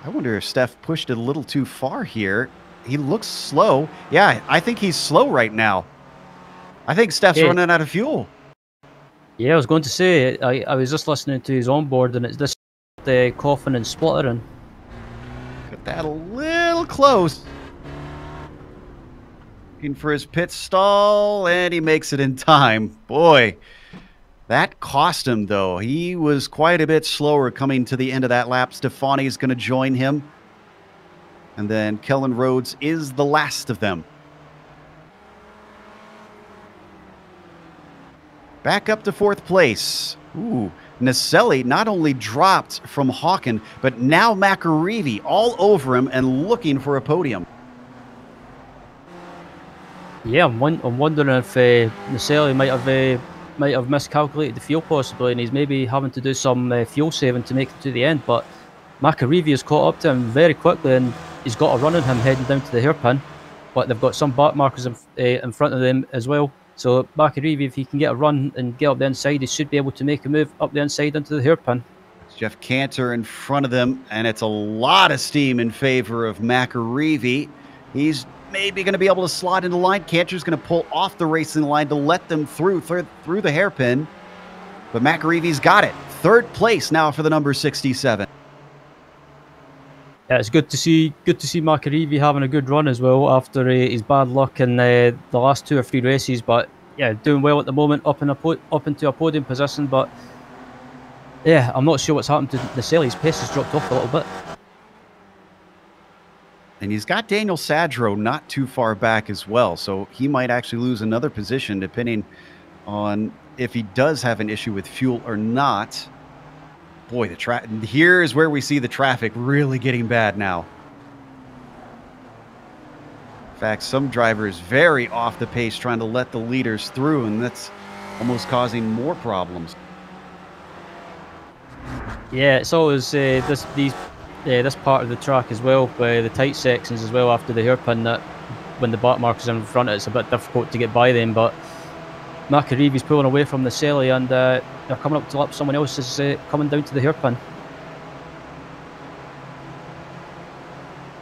I wonder if Steph pushed it a little too far here. He looks slow. Yeah, I think he's slow right now. I think Steph's running out of fuel. Yeah, I was going to say, I was just listening to his onboard, and it's just coughing and spluttering. Got that a little close. Looking for his pit stall, and he makes it in time. Boy, that cost him, though. He was quite a bit slower coming to the end of that lap. Stefani's going to join him. And then Kellen Rhodes is the last of them. Back up to fourth place. Ooh, Naselli not only dropped from Hawken, but now McAreevy all over him and looking for a podium. Yeah, I'm wondering if Naselli might have miscalculated the fuel possibly, and he's maybe having to do some fuel saving to make it to the end. But McAreevy has caught up to him very quickly, and he's got a run on him heading down to the hairpin. But they've got some back markers in front of them as well. So McAreevy, if he can get a run and get up the inside, he should be able to make a move up the inside into the hairpin. It's Jeff Cantor in front of them, and it's a lot of steam in favor of McAreevy. He's maybe going to be able to slot into line. Cantor's going to pull off the racing line to let them through the hairpin. But McAreevy's got it. Third place now for the number 67. Yeah, it's good to see McAreevy having a good run as well after his bad luck in the last 2 or 3 races. But yeah, doing well at the moment, up into a podium position. But yeah, I'm not sure what's happened to Naselli. His pace has dropped off a little bit. And he's got Daniel Sadro not too far back as well, so he might actually lose another position depending on if he does have an issue with fuel or not. Boy, here is where we see the traffic really getting bad now. In fact, some drivers very off the pace trying to let the leaders through, and that's almost causing more problems. Yeah, it's always this part of the track as well, the tight sections as well after the hairpin, that when the back markers are in front, it's a bit difficult to get by them. But McAreevy's pulling away from Naselli, and they're coming up to lap. Someone else is coming down to the hairpin.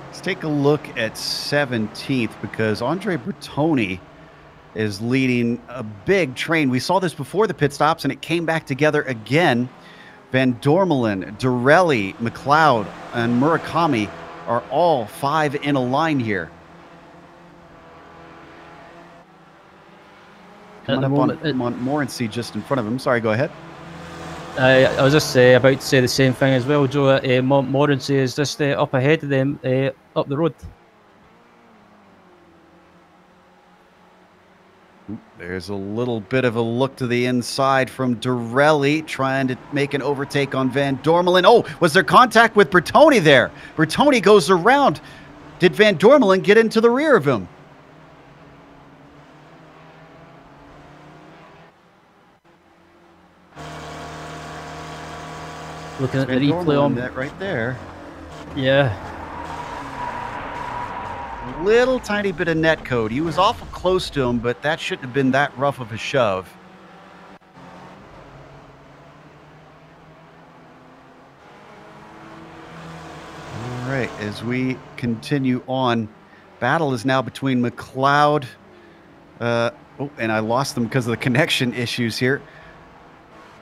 Let's take a look at 17th, because Andre Bertoni is leading a big train. We saw this before the pit stops, and it came back together again. Van Dormelen, Dorelli, McLeod, and Murakami are all 5 in a line here. Coming up on Morency just in front of him. Sorry, go ahead. I was just about to say the same thing as well, Joe. Morency is just up ahead of them, up the road. There's a little bit of a look to the inside from Dorelli, trying to make an overtake on Van Dormelen. Oh, was there contact with Bertoni there? Bertoni goes around. Did Van Dormelen get into the rear of him? Looking at the replay on that right there. Yeah. Little tiny bit of net code. He was awful close to him, but that shouldn't have been that rough of a shove. All right, as we continue on, battle is now between McLeod. Oh, and I lost them because of the connection issues here.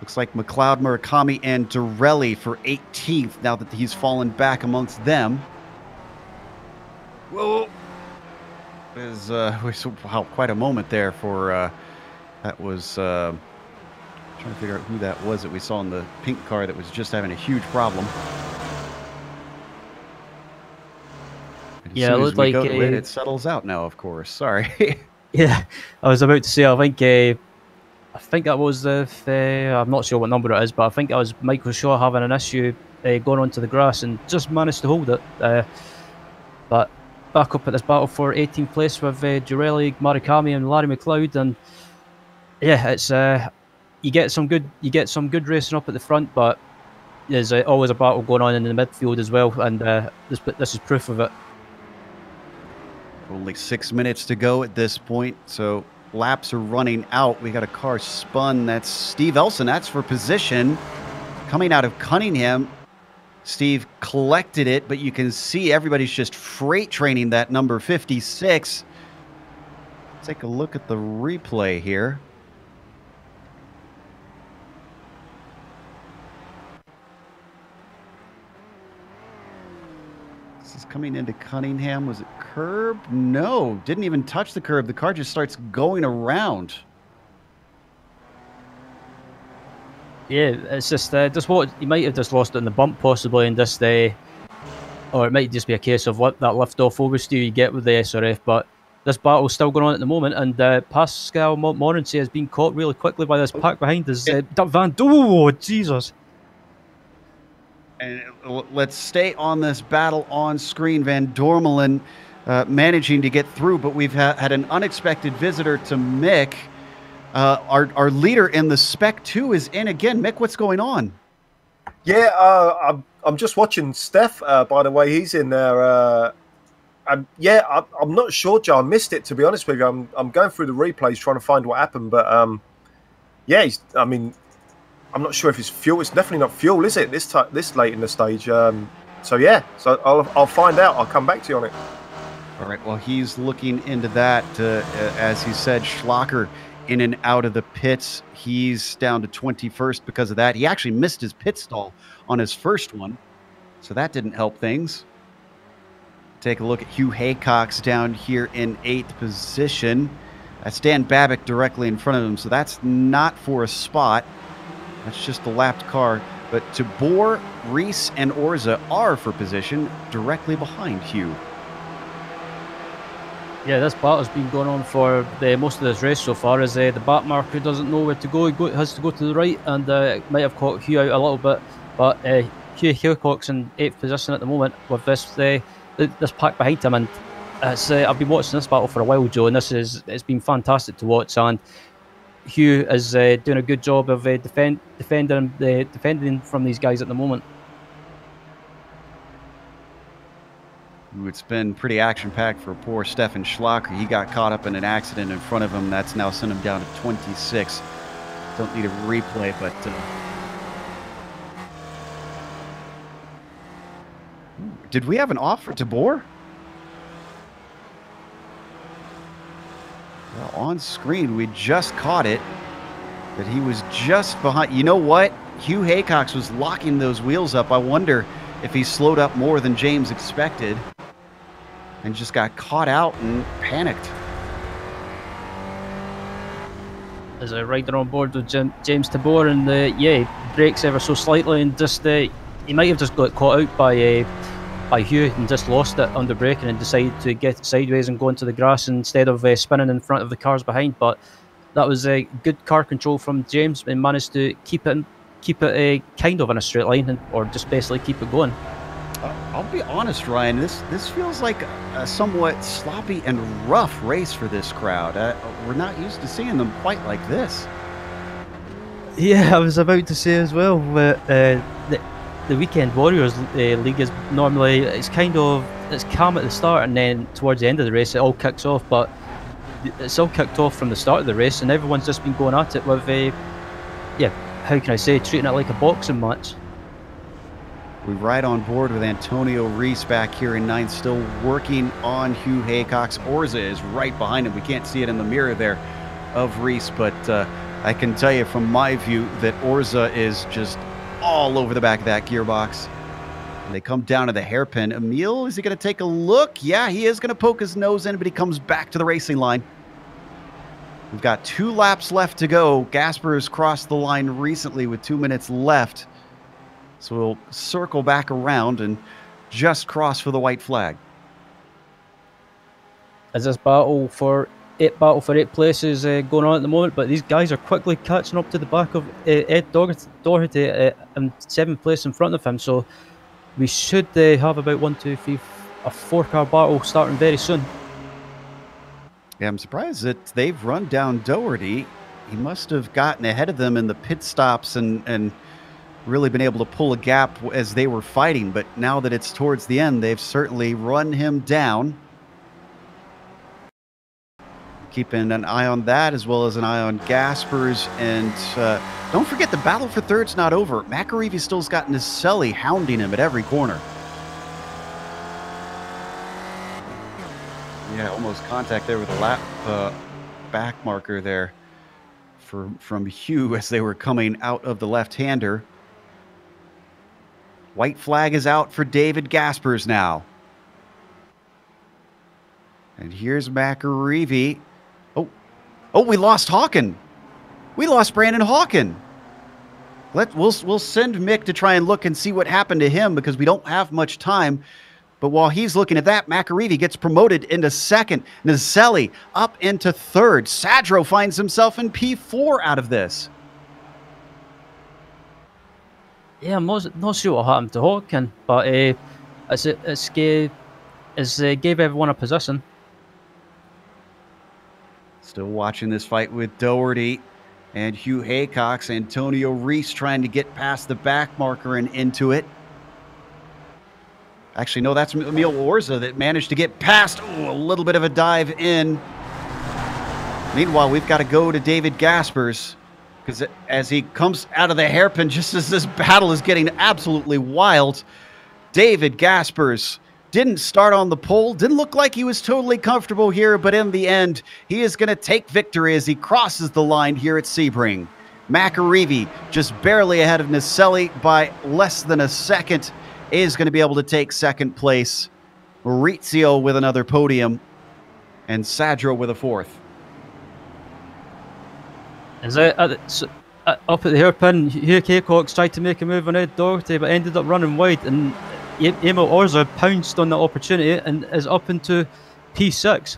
Looks like McLeod, Murakami, and Dorelli for 18th now that he's fallen back amongst them. Whoa. There's wow, quite a moment there for That was trying to figure out who that was that we saw in the pink car that was just having a huge problem. And as Yeah, soon it as looked we like go to it, it settles out now, of course. Sorry. yeah, I was about to say, I think that was the, I'm not sure what number it is, but I think that was Michael Shaw having an issue going onto the grass and just managed to hold it. But back up at this battle for 18th place with Girelli, Marikami, and Larry McLeod, and yeah, it's you get some good racing up at the front, but there's always a battle going on in the midfield as well, and this is proof of it. Only 6 minutes to go at this point, so laps are running out. We got a car spun. That's Steve Elson. That's for position. Coming out of Cunningham, Steve collected it, but you can see everybody's just freight training that number 56. Let's take a look at the replay here. This is coming into Cunningham. Was it curb? No, didn't even touch the curb. The car just starts going around. Yeah, it's just what you might have just lost it in the bump possibly, and just or it might just be a case of what that lift off oversteer you get with the SRF. But this battle's still going on at the moment, and Pascal Montmorency has been caught really quickly by this pack behind us. Van, oh Jesus! And let's stay on this battle on screen. Van Dormelen managing to get through, but we've had an unexpected visitor to Mick. Our leader in the Spec 2 is in again. Mick, what's going on? Yeah, I'm just watching Steph. By the way, he's in there. Yeah, I'm not sure, Joe. I missed it, to be honest with you. I'm going through the replays trying to find what happened, but yeah, I mean, I'm not sure if it's fuel. It's definitely not fuel, is it? This late in the stage. So yeah, so I'll find out. I'll come back to you on it. All right. Well, he's looking into that. As he said, Schlocker in and out of the pits. He's down to 21st because of that. He actually missed his pit stall on his first one, so that didn't help things. Take a look at Hugh Haycock's down here in 8th position. That's Dan Babbitt directly in front of him, so that's not for a spot. That's just the lapped car. But Tabor, Reese, and Orza are for position directly behind Hugh. Yeah, this battle's been going on for most of this race so far, as the back marker doesn't know where to go. He has to go to the right, and it might have caught Hugh out a little bit. But Hugh Haycock's in 8th position at the moment with this pack behind him, and I've been watching this battle for a while, Joe, and it's been fantastic to watch. And Hugh is doing a good job of defending from these guys at the moment. It's been pretty action-packed for poor Stefan Schlocker. He got caught up in an accident in front of him. That's now sent him down to 26. Don't need a replay, but did we have an off for Tabor? Well, on screen, we just caught it, that he was just behind. You know what? Hugh Haycox was locking those wheels up. I wonder if he slowed up more than James expected and just got caught out and panicked. As a rider on board with James Tabor, and yeah, he brakes ever so slightly, and just he might have just got caught out by Hugh and just lost it under braking and decided to get it sideways and go into the grass instead of spinning in front of the cars behind. But that was a good car control from James, and managed to keep it kind of in a straight line, or just basically keep it going. I'll be honest, Ryan, this feels like a somewhat sloppy and rough race for this crowd. We're not used to seeing them quite like this. Yeah, I was about to say as well, the Weekend Warriors league is normally, it's calm at the start, and then towards the end of the race it all kicks off. But it's all kicked off from the start of the race, and everyone's just been going at it with how can I say, treating it like a boxing match. We ride on board with Antonio Reese back here in 9th, still working on Hugh Haycox. Orza is right behind him. We can't see it in the mirror there of Reese, but I can tell you from my view that Orza is just all over the back of that gearbox. And they come down to the hairpin. Emil, is he going to take a look? Yeah, he is going to poke his nose in, but he comes back to the racing line. We've got 2 laps left to go. Gaspers crossed the line recently with 2 minutes left. So we'll circle back around and just cross for the white flag. As this battle for 8 places going on at the moment, but these guys are quickly catching up to the back of Ed Doherty in 7th place in front of him. So we should have about 1, 2, 3, a 4-car battle starting very soon. Yeah, I'm surprised that they've run down Doherty. He must have gotten ahead of them in the pit stops and really been able to pull a gap as they were fighting. But now that it's towards the end, they've certainly run him down. Keeping an eye on that, as well as an eye on Gaspers. And don't forget, the battle for third's not over. McAreevy still's got Naselli hounding him at every corner. Yeah, almost contact there with a lap back marker there from Hugh as they were coming out of the left-hander. White flag is out for David Gaspers now. And here's McAreevy. Oh, we lost Hawken. We lost Brandon Hawken. We'll send Mick to try and look and see what happened to him because we don't have much time. But while he's looking at that, McAreevy gets promoted into 2nd. Naselli up into 3rd. Sadro finds himself in P4 out of this. Yeah, I'm not sure what happened to Hawken, but it gave everyone a position. Still watching this fight with Doherty and Hugh Haycox. Antonio Reese trying to get past the back marker and into it. Actually, no, that's Emil Orza that managed to get past. Ooh, a little bit of a dive in. Meanwhile, we've got to go to David Gaspers because as he comes out of the hairpin, just as this battle is getting absolutely wild, David Gaspers didn't start on the pole. Didn't look like he was totally comfortable here, but in the end, he is going to take victory as he crosses the line here at Sebring. McAreevy just barely ahead of Naselli by less than a second. Is going to be able to take 2nd place. Maurizio with another podium. And Sadro with a 4th. Is that up at the hairpin? Hugh Haycox tried to make a move on Ed Doherty, but ended up running wide. And Emil Orza pounced on that opportunity and is up into P6.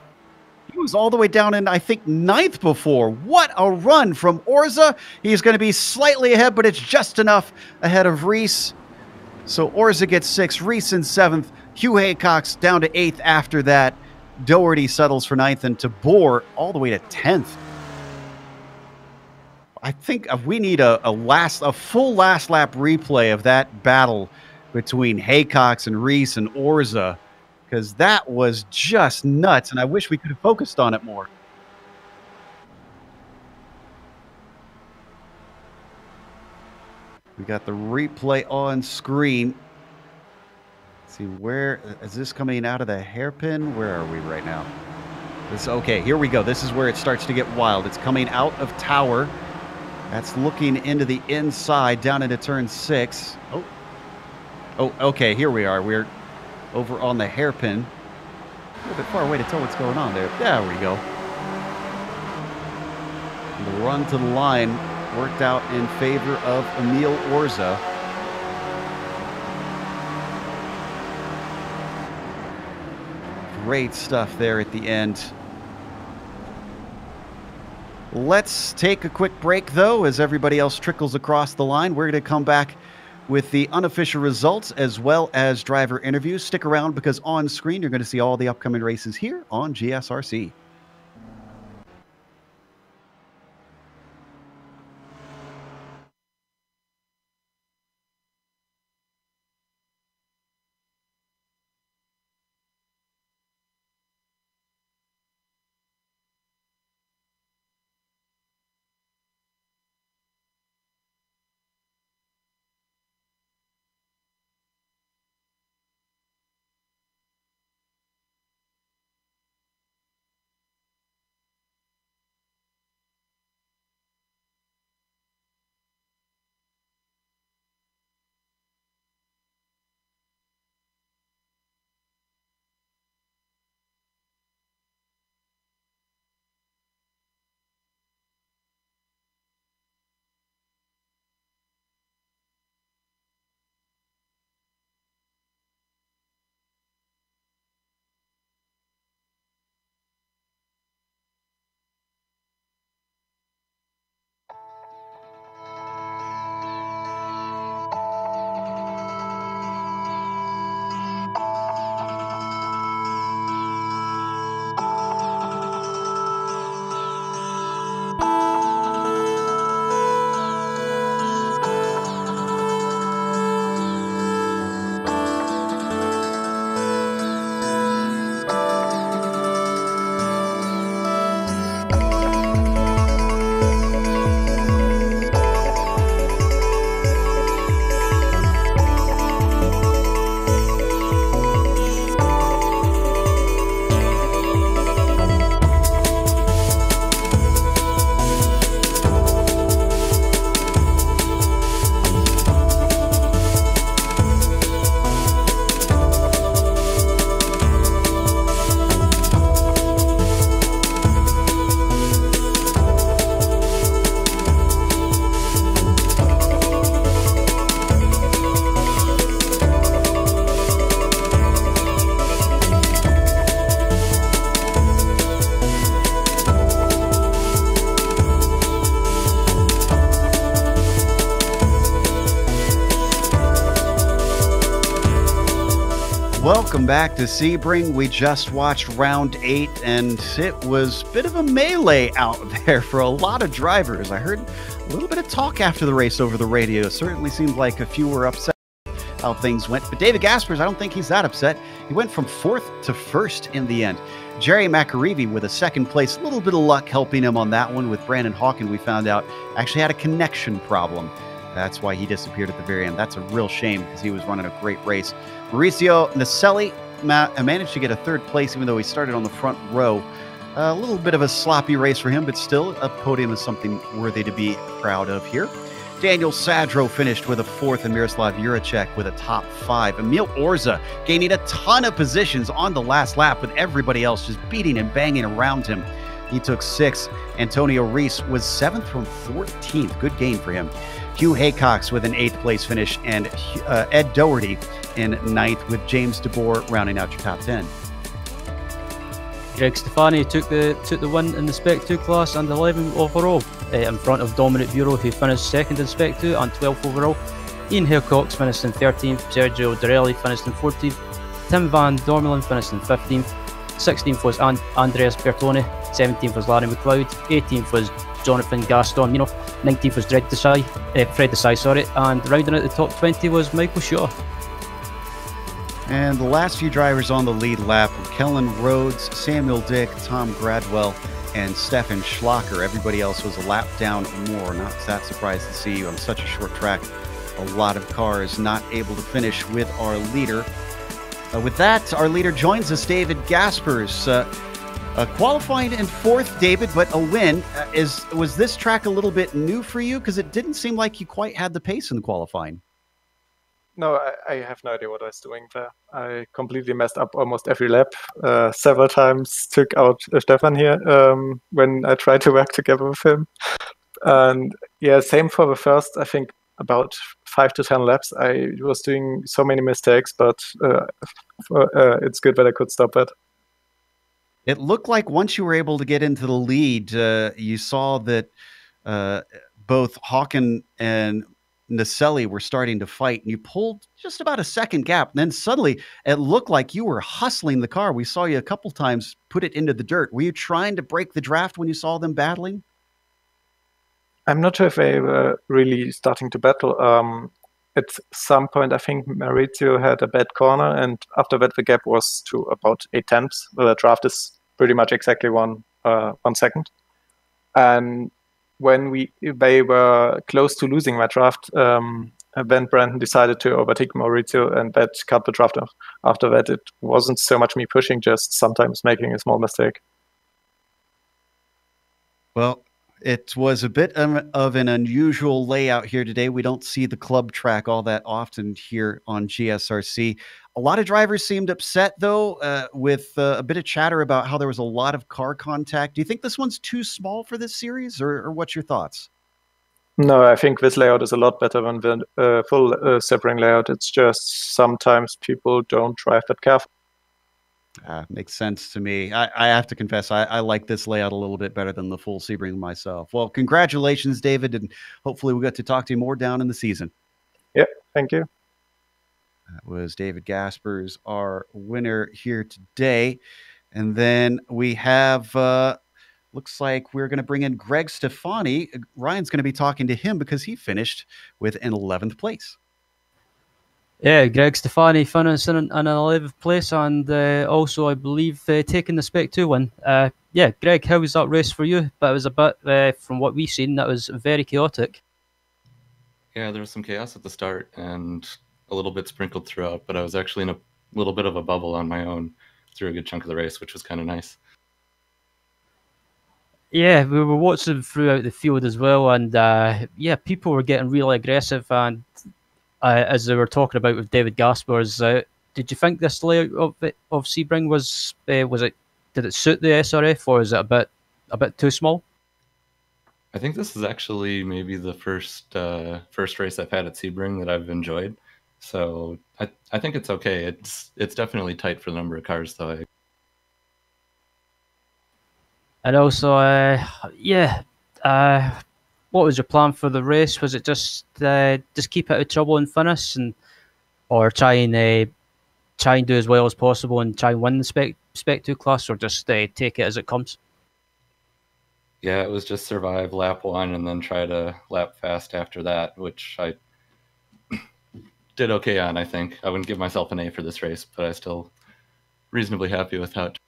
He was all the way down in, I think, 9th before. What a run from Orza. He's going to be slightly ahead, but it's just enough ahead of Reese. So Orza gets 6th, Reese in 7th, Hugh Haycox down to 8th after that. Doherty settles for 9th, and Tabor all the way to 10th. I think we need a full last lap replay of that battle between Haycox and Reese and Orza, because that was just nuts, and I wish we could have focused on it more. We got the replay on screen. Let's see, where is this coming out of the hairpin? Where are we right now? Okay, here we go. This is where it starts to get wild. It's coming out of tower. That's looking into the inside down into turn 6. Oh, okay, here we are. We're over on the hairpin. A little bit far away to tell what's going on there. There we go. And the run to the line worked out in favor of Emil Orza. Great stuff there at the end. Let's take a quick break, though, as everybody else trickles across the line. We're going to come back with the unofficial results as well as driver interviews. Stick around because on screen you're going to see all the upcoming races here on GSRC. welcome back to Sebring. We just watched round 8, and it was a bit of a melee out there for a lot of drivers. I heard a little bit of talk after the race over the radio. Certainly seemed like a few were upset how things went, but David Gaspers, I don't think he's that upset. He went from 4th to 1st in the end. Jerry McAreevy with a 2nd place, a little bit of luck helping him on that one. With Brandon Hawken, we found out, actually had a connection problem. That's why he disappeared at the very end. That's a real shame because he was running a great race. Mauricio Naselli managed to get a 3rd place, even though he started on the front row. A little bit of a sloppy race for him, but still a podium is something worthy to be proud of here. Daniel Sadro finished with a 4th, and Miroslav Juracek with a top 5. Emil Orza gaining a ton of positions on the last lap, with everybody else just beating and banging around him. He took 6th. Antonio Reese was 7th from 14th. Good gain for him. Hugh Haycox with an 8th place finish, and Ed Doherty in 9th, with James DeBoer rounding out your top 10. Greg Stefani took the win in the Spec 2 class and 11th overall, in front of Dominic Bureau, who finished 2nd in Spec 2 and 12th overall. Ian Haycox finished in 13th, Sergio Dorelli finished in 14th, Tim Van Dormelen finished in 15th, 16th was Andreas Bertone, 17th was Larry McLeod, 18th was Jonathan Gaston, 19th was Fred Desai, and rounding out the top 20 was Michael Shaw. And the last few drivers on the lead lap were Kellen Rhodes, Samuel Dick, Tom Gradwell, and Stefan Schlacker. Everybody else was a lap down or more. Not that surprised to see on such a short track. A lot of cars not able to finish with our leader. With that, our leader joins us, David Gaspers. Qualifying in 4th, David, but a win. Was this track a little bit new for you? Because it didn't seem like you quite had the pace in the qualifying. No, I have no idea what I was doing there. I completely messed up almost every lap. Several times took out Stefan here when I tried to work together with him. And yeah, same for the first, I think, about 5 to 10 laps. I was doing so many mistakes, but it's good that I could stop it. It looked like once you were able to get into the lead, you saw that both Hawken and Naselli were starting to fight, and you pulled just about a 2nd gap. And then suddenly it looked like you were hustling the car. We saw you a couple times put it into the dirt. Were you trying to break the draft when you saw them battling? I'm not sure if they were really starting to battle. At some point, I think Maurizio had a bad corner, and after that, the gap was to about 8/10. The draft is pretty much exactly 1 second. And when they were close to losing that draft, then Brandon decided to overtake Maurizio, and that cut the draft off. After that, it wasn't so much me pushing, just sometimes making a small mistake. Well, it was a bit of an unusual layout here today. We don't see the club track all that often here on GSRC. A lot of drivers seemed upset, though, with a bit of chatter about how there was a lot of car contact. Do you think this one's too small for this series, or what's your thoughts? No, I think this layout is a lot better than the full Sebring layout. It's just sometimes people don't drive that careful. Makes sense to me. I have to confess, I like this layout a little bit better than the full Sebring myself. Well, congratulations, David, and hopefully we'll get to talk to you more down in the season. Yeah, thank you. That was David Gaspers, our winner here today. And then we have, looks like we're going to bring in Greg Stefani. Ryan's going to be talking to him because he finished with an 11th place. Yeah, Greg Stefani finished in an 11th place, and also, I believe, taking the Spec 2 win. Yeah, Greg, how was that race for you? But it was a bit, from what we've seen, that was very chaotic. Yeah, there was some chaos at the start and a little bit sprinkled throughout, but I was actually in a little bit of a bubble on my own through a good chunk of the race, which was kind of nice. Yeah, we were watching throughout the field as well, and yeah, people were getting really aggressive, and as they were talking about with David Gaspers, did you think this layout of Sebring was it? Did it suit the SRF, or is it a bit too small? I think this is actually maybe the first race I've had at Sebring that I've enjoyed. So I think it's okay. It's definitely tight for the number of cars, though. And also, yeah, what was your plan for the race? Was it just keep out of trouble and finish, or try and try and do as well as possible and try and win the Spec 2 class, or just take it as it comes? Yeah, it was just survive lap 1 and then try to lap fast after that, which I did okay on, I think. I wouldn't give myself an A for this race, but I still reasonably happy with how it.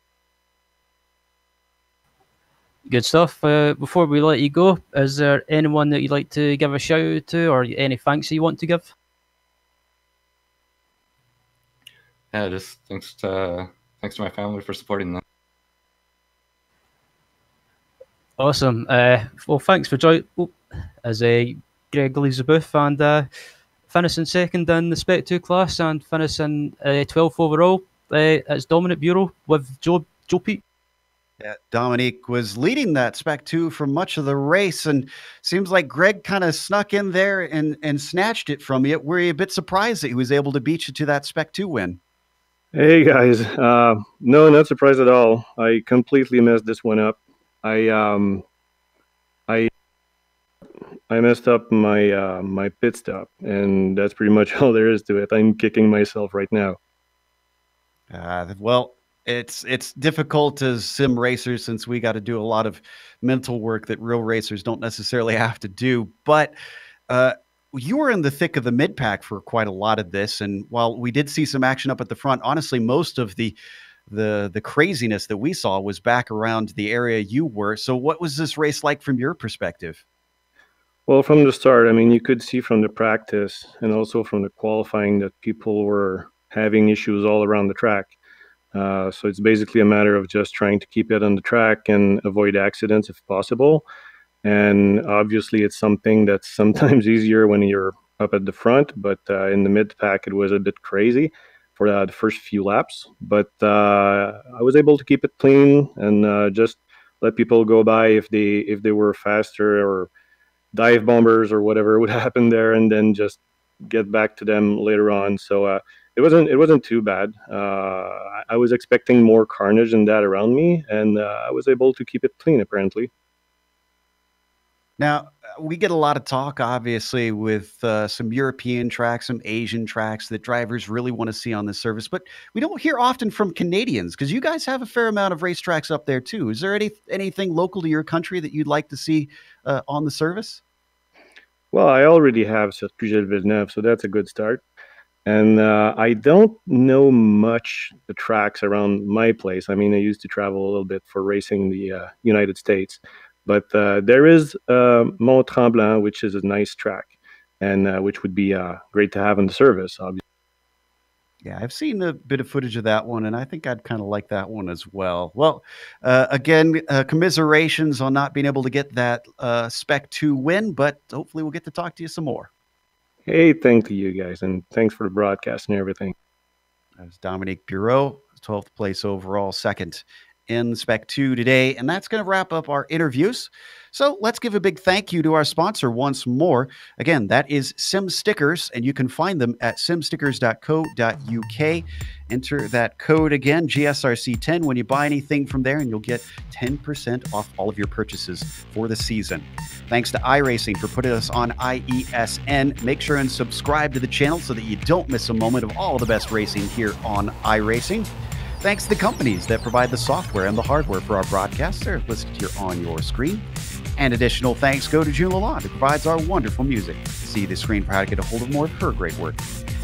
Good stuff. Before we let you go, is there anyone that you'd like to give a shout out to, or any thanks that you want to give? Yeah, just thanks to my family for supporting them. Awesome. Well, thanks for joining. As Greg leaves the booth and finishing second in the Spec 2 class and finishing 12th overall. It's Dominic Bureau with Joe Pete. Yeah, Dominique was leading that Spec 2 for much of the race, and seems like Greg kind of snuck in there and snatched it from you. Were you a bit surprised that he was able to beat you to that Spec 2 win? Hey guys, no, not surprised at all. I completely messed this one up. I messed up my pit stop, and that's pretty much all there is to it. I'm kicking myself right now. Well, it's difficult as sim racers, since we got to do a lot of mental work that real racers don't necessarily have to do. But you were in the thick of the mid pack for quite a lot of this, and while we did see some action up at the front, honestly, most of the craziness that we saw was back around the area you were. So what was this race like from your perspective? Well, from the start, I mean, you could see from the practice and also from the qualifying that people were having issues all around the track. So it's basically a matter of just trying to keep it on the track and avoid accidents if possible. And obviously, it's something that's sometimes easier when you're up at the front, but in the mid pack, it was a bit crazy for the first few laps. But I was able to keep it clean and just let people go by if they were faster, or dive bombers or whatever would happen there, and then just get back to them later on. So it wasn't too bad. I was expecting more carnage than that around me, and I was able to keep it clean apparently. Now, we get a lot of talk, obviously, with some European tracks, some Asian tracks that drivers really want to see on this service, but we don't hear often from Canadians, because you guys have a fair amount of racetracks up there too. Is there anything local to your country that you'd like to see on the service? Well, I already have Circuit Villeneuve, so that's a good start. And I don't know much the tracks around my place. I mean, I used to travel a little bit for racing in the United States. But there is Mont Tremblant, which is a nice track, and which would be great to have in the service, obviously. Yeah, I've seen a bit of footage of that one, and I think I'd kind of like that one as well. Well, again, commiserations on not being able to get that Spec 2 win, but hopefully we'll get to talk to you some more. Hey, thank you guys, and thanks for the broadcast and everything. That was Dominique Bureau, 12th place overall, second in Spec 2 today, and that's going to wrap up our interviews. So let's give a big thank you to our sponsor once more. Again, that is SimStickers, and you can find them at simstickers.co.uk. Enter that code again, GSRC10, when you buy anything from there, and you'll get 10% off all of your purchases for the season. Thanks to iRacing for putting us on IESN. Make sure and subscribe to the channel so that you don't miss a moment of all the best racing here on iRacing. Thanks to the companies that provide the software and the hardware for our broadcasts. They're listed here on your screen. And additional thanks go to June Lalonde, who provides our wonderful music. See the screen for how to get a hold of more of her great work.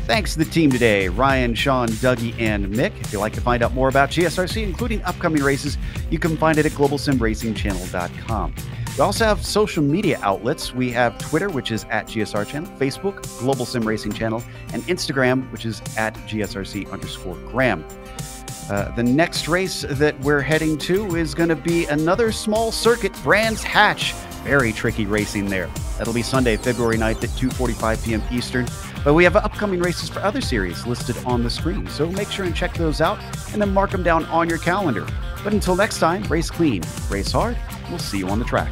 Thanks to the team today, Ryan, Sean, Dougie, and Mick. If you'd like to find out more about GSRC, including upcoming races, you can find it at globalsimracingchannel.com. We also have social media outlets. We have Twitter, which is at GSR Channel, Facebook, Global Sim Racing Channel, and Instagram, which is at GSRC_Graham. The next race that we're heading to is going to be another small circuit, Brands Hatch. Very tricky racing there. That'll be Sunday, February 9th at 2:45 p.m. Eastern. But we have upcoming races for other series listed on the screen, so make sure and check those out and then mark them down on your calendar. But until next time, race clean, race hard. We'll see you on the track.